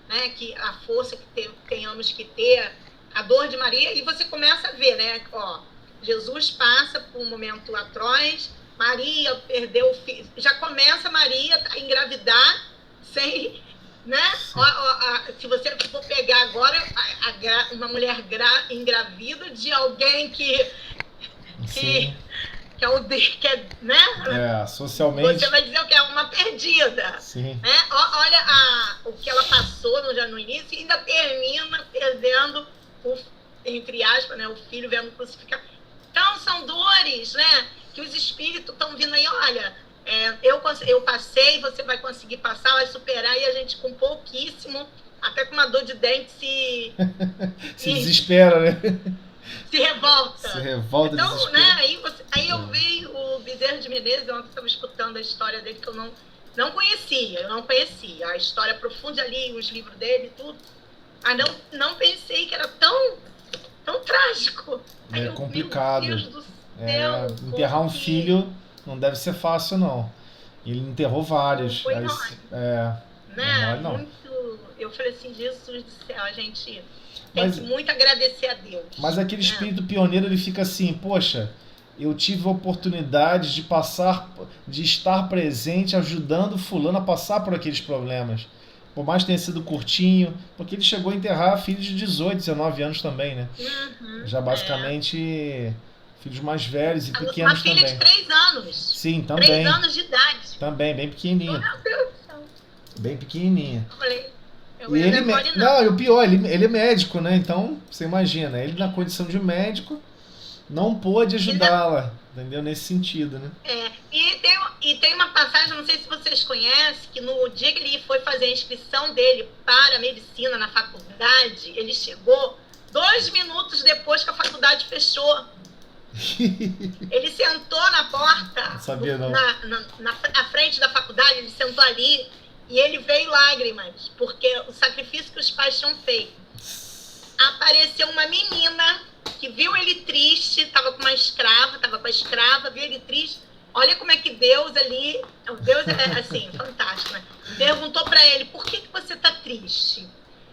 Speaker 2: né? Que a força que tenhamos que ter, a dor de Maria, e você começa a ver, né? Ó, Jesus passa por um momento atroz, Maria perdeu o filho, já começa Maria a engravidar sem, né? Se você for pegar agora uma mulher engravida de alguém que é, né?
Speaker 3: Socialmente.
Speaker 2: Você vai dizer o que é uma perdida.
Speaker 3: Sim.
Speaker 2: Né? Olha o que ela passou no início e ainda termina perdendo, entre aspas, né, o filho vendo crucificado. Então são dores, né, que os espíritos estão vindo aí, olha, eu passei, você vai conseguir passar, vai superar, e a gente com pouquíssimo, até com uma dor de dente se
Speaker 3: desespera, né?
Speaker 2: Se revolta.
Speaker 3: Então,
Speaker 2: desespera. Né, aí eu vi o Bezerra de Menezes, ontem eu estava escutando a história dele, que eu não conhecia, a história profunda ali, os livros dele e tudo. Mas não pensei que era tão tão trágico. Aí
Speaker 3: É
Speaker 2: eu,
Speaker 3: complicado.
Speaker 2: Meu Deus do céu.
Speaker 3: Enterrar um
Speaker 2: como que-
Speaker 3: filho não deve ser fácil, não. Ele enterrou vários.
Speaker 2: Não foi
Speaker 3: Aí,
Speaker 2: mole.
Speaker 3: não mole, não.
Speaker 2: Muito. Eu falei assim, Jesus do céu, a gente tem
Speaker 3: Mas-
Speaker 2: que muito agradecer a Deus.
Speaker 3: Mas aquele espírito pioneiro, ele fica assim, poxa, eu tive a oportunidade de estar presente, ajudando fulano a passar por aqueles problemas. Por mais que tenha sido curtinho, porque ele chegou a enterrar filhos de 18, 19 anos também, né?
Speaker 2: Uhum,
Speaker 3: Já basicamente filhos mais velhos e
Speaker 2: Uma
Speaker 3: pequenos
Speaker 2: filha
Speaker 3: também.
Speaker 2: de 3 anos.
Speaker 3: Sim,
Speaker 2: 3
Speaker 3: também.
Speaker 2: anos de idade.
Speaker 3: Também, bem pequenininha.
Speaker 2: Meu Deus do céu.
Speaker 3: Bem pequenininha.
Speaker 2: Eu falei, eu
Speaker 3: E ele,
Speaker 2: não pode não.
Speaker 3: não, e o pior, ele é médico, né? Então, você imagina, ele na condição de médico não pôde ajudá-la, entendeu? Nesse sentido, né?
Speaker 2: E tem uma passagem, não sei se vocês conhecem, que no dia que ele foi fazer a inscrição dele para a medicina na faculdade, ele chegou 2 minutos depois que a faculdade fechou. Ele sentou na porta,
Speaker 3: Não sabia, não.
Speaker 2: na frente da faculdade, ele sentou ali e ele veio lágrimas, porque o sacrifício que os pais tinham feito. Apareceu uma menina que viu ele triste, estava com a escrava, viu ele triste. Olha como é que Deus ali, Deus é assim, fantástico, né? Perguntou para ele, por que você tá triste?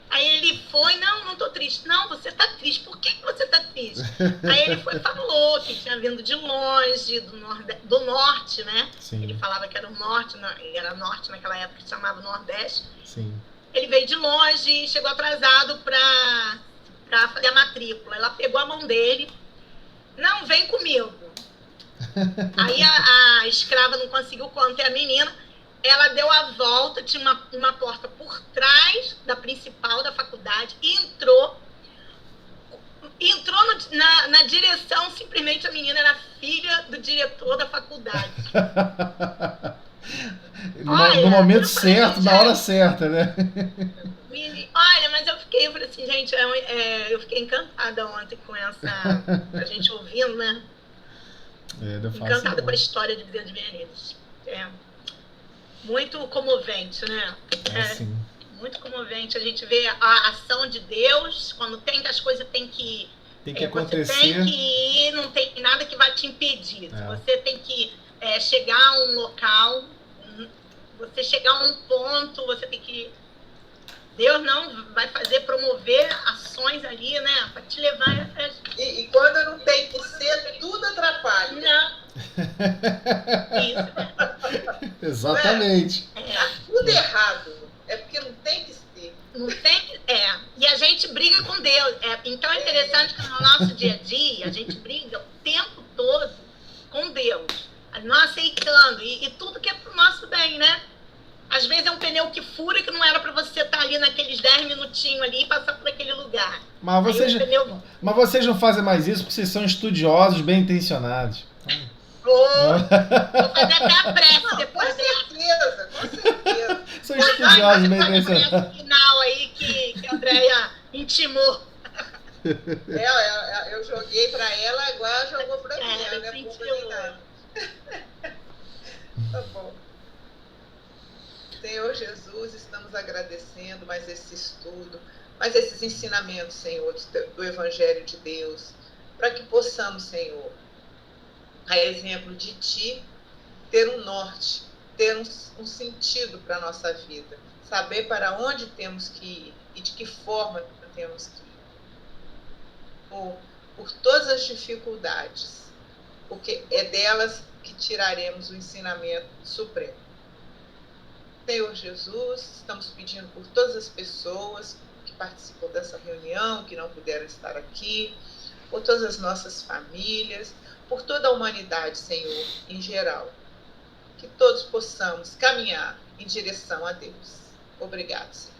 Speaker 2: Aí ele foi, não tô triste. Não, você tá triste. Por que você tá triste? Aí ele foi e falou que tinha vindo de longe, do norte, né?
Speaker 3: Sim.
Speaker 2: Ele falava que era o norte, era norte naquela época, que se chamava Nordeste.
Speaker 3: Sim.
Speaker 2: Ele veio de longe e chegou atrasado para fazer a matrícula. Ela pegou a mão dele, não, vem comigo. Aí a escrava não conseguiu conter a menina. Ela deu a volta, tinha uma porta por trás da principal da faculdade e entrou na direção, simplesmente a menina era filha do diretor da faculdade.
Speaker 3: No momento certo, na hora certa, né?
Speaker 2: Olha, mas eu falei assim, gente, eu fiquei encantada ontem com a gente ouvindo, né? Encantada com a história de Bezerra de Menezes. Muito comovente, né?
Speaker 3: Sim.
Speaker 2: Muito comovente. A gente vê a ação de Deus, quando tem que as coisas têm que
Speaker 3: acontecer.
Speaker 2: Você tem que ir, não tem nada que vai te impedir. Você tem que chegar a um local, você chegar a um ponto, você tem que... Deus não vai promover ações ali, né? Para te levar...
Speaker 1: E quando não tem que ser, tudo atrapalha.
Speaker 2: Não. Isso.
Speaker 3: Exatamente.
Speaker 1: Tá tudo errado. É porque não tem que ser.
Speaker 2: Não tem, e a gente briga com Deus. Então é interessante que no nosso dia a dia a gente briga o tempo todo com Deus, não aceitando, e tudo que é pro nosso bem, né? Às vezes é um pneu que fura que não era para você estar ali naqueles 10 minutinhos ali e passar por aquele lugar.
Speaker 3: Mas vocês não fazem mais isso porque vocês são estudiosos, bem intencionados.
Speaker 2: Vou fazer até a prece depois
Speaker 1: com certeza, com certeza.
Speaker 3: São estudiosos, bem intencionados.
Speaker 2: Esse final aí que a Andréia intimou.
Speaker 1: Eu joguei para ela, agora jogou para mim, né? Tá bom. Senhor Jesus, estamos agradecendo mais esse estudo, mais esses ensinamentos, Senhor, do Evangelho de Deus, para que possamos, Senhor, a exemplo de Ti, ter um norte, ter um sentido para a nossa vida, saber para onde temos que ir e de que forma temos que ir. Por todas as dificuldades, porque é delas que tiraremos o ensinamento supremo. Senhor Jesus, estamos pedindo por todas as pessoas que participam dessa reunião, que não puderam estar aqui, por todas as nossas famílias, por toda a humanidade, Senhor, em geral. Que todos possamos caminhar em direção a Deus. Obrigado, Senhor.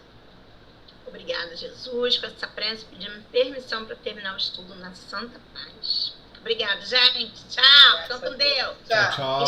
Speaker 2: Obrigada, Jesus. Com essa prece, pedimos permissão para terminar o estudo na santa paz. Obrigada, gente. Tchau. Fiquem com Deus.
Speaker 1: Tchau.
Speaker 3: Tchau.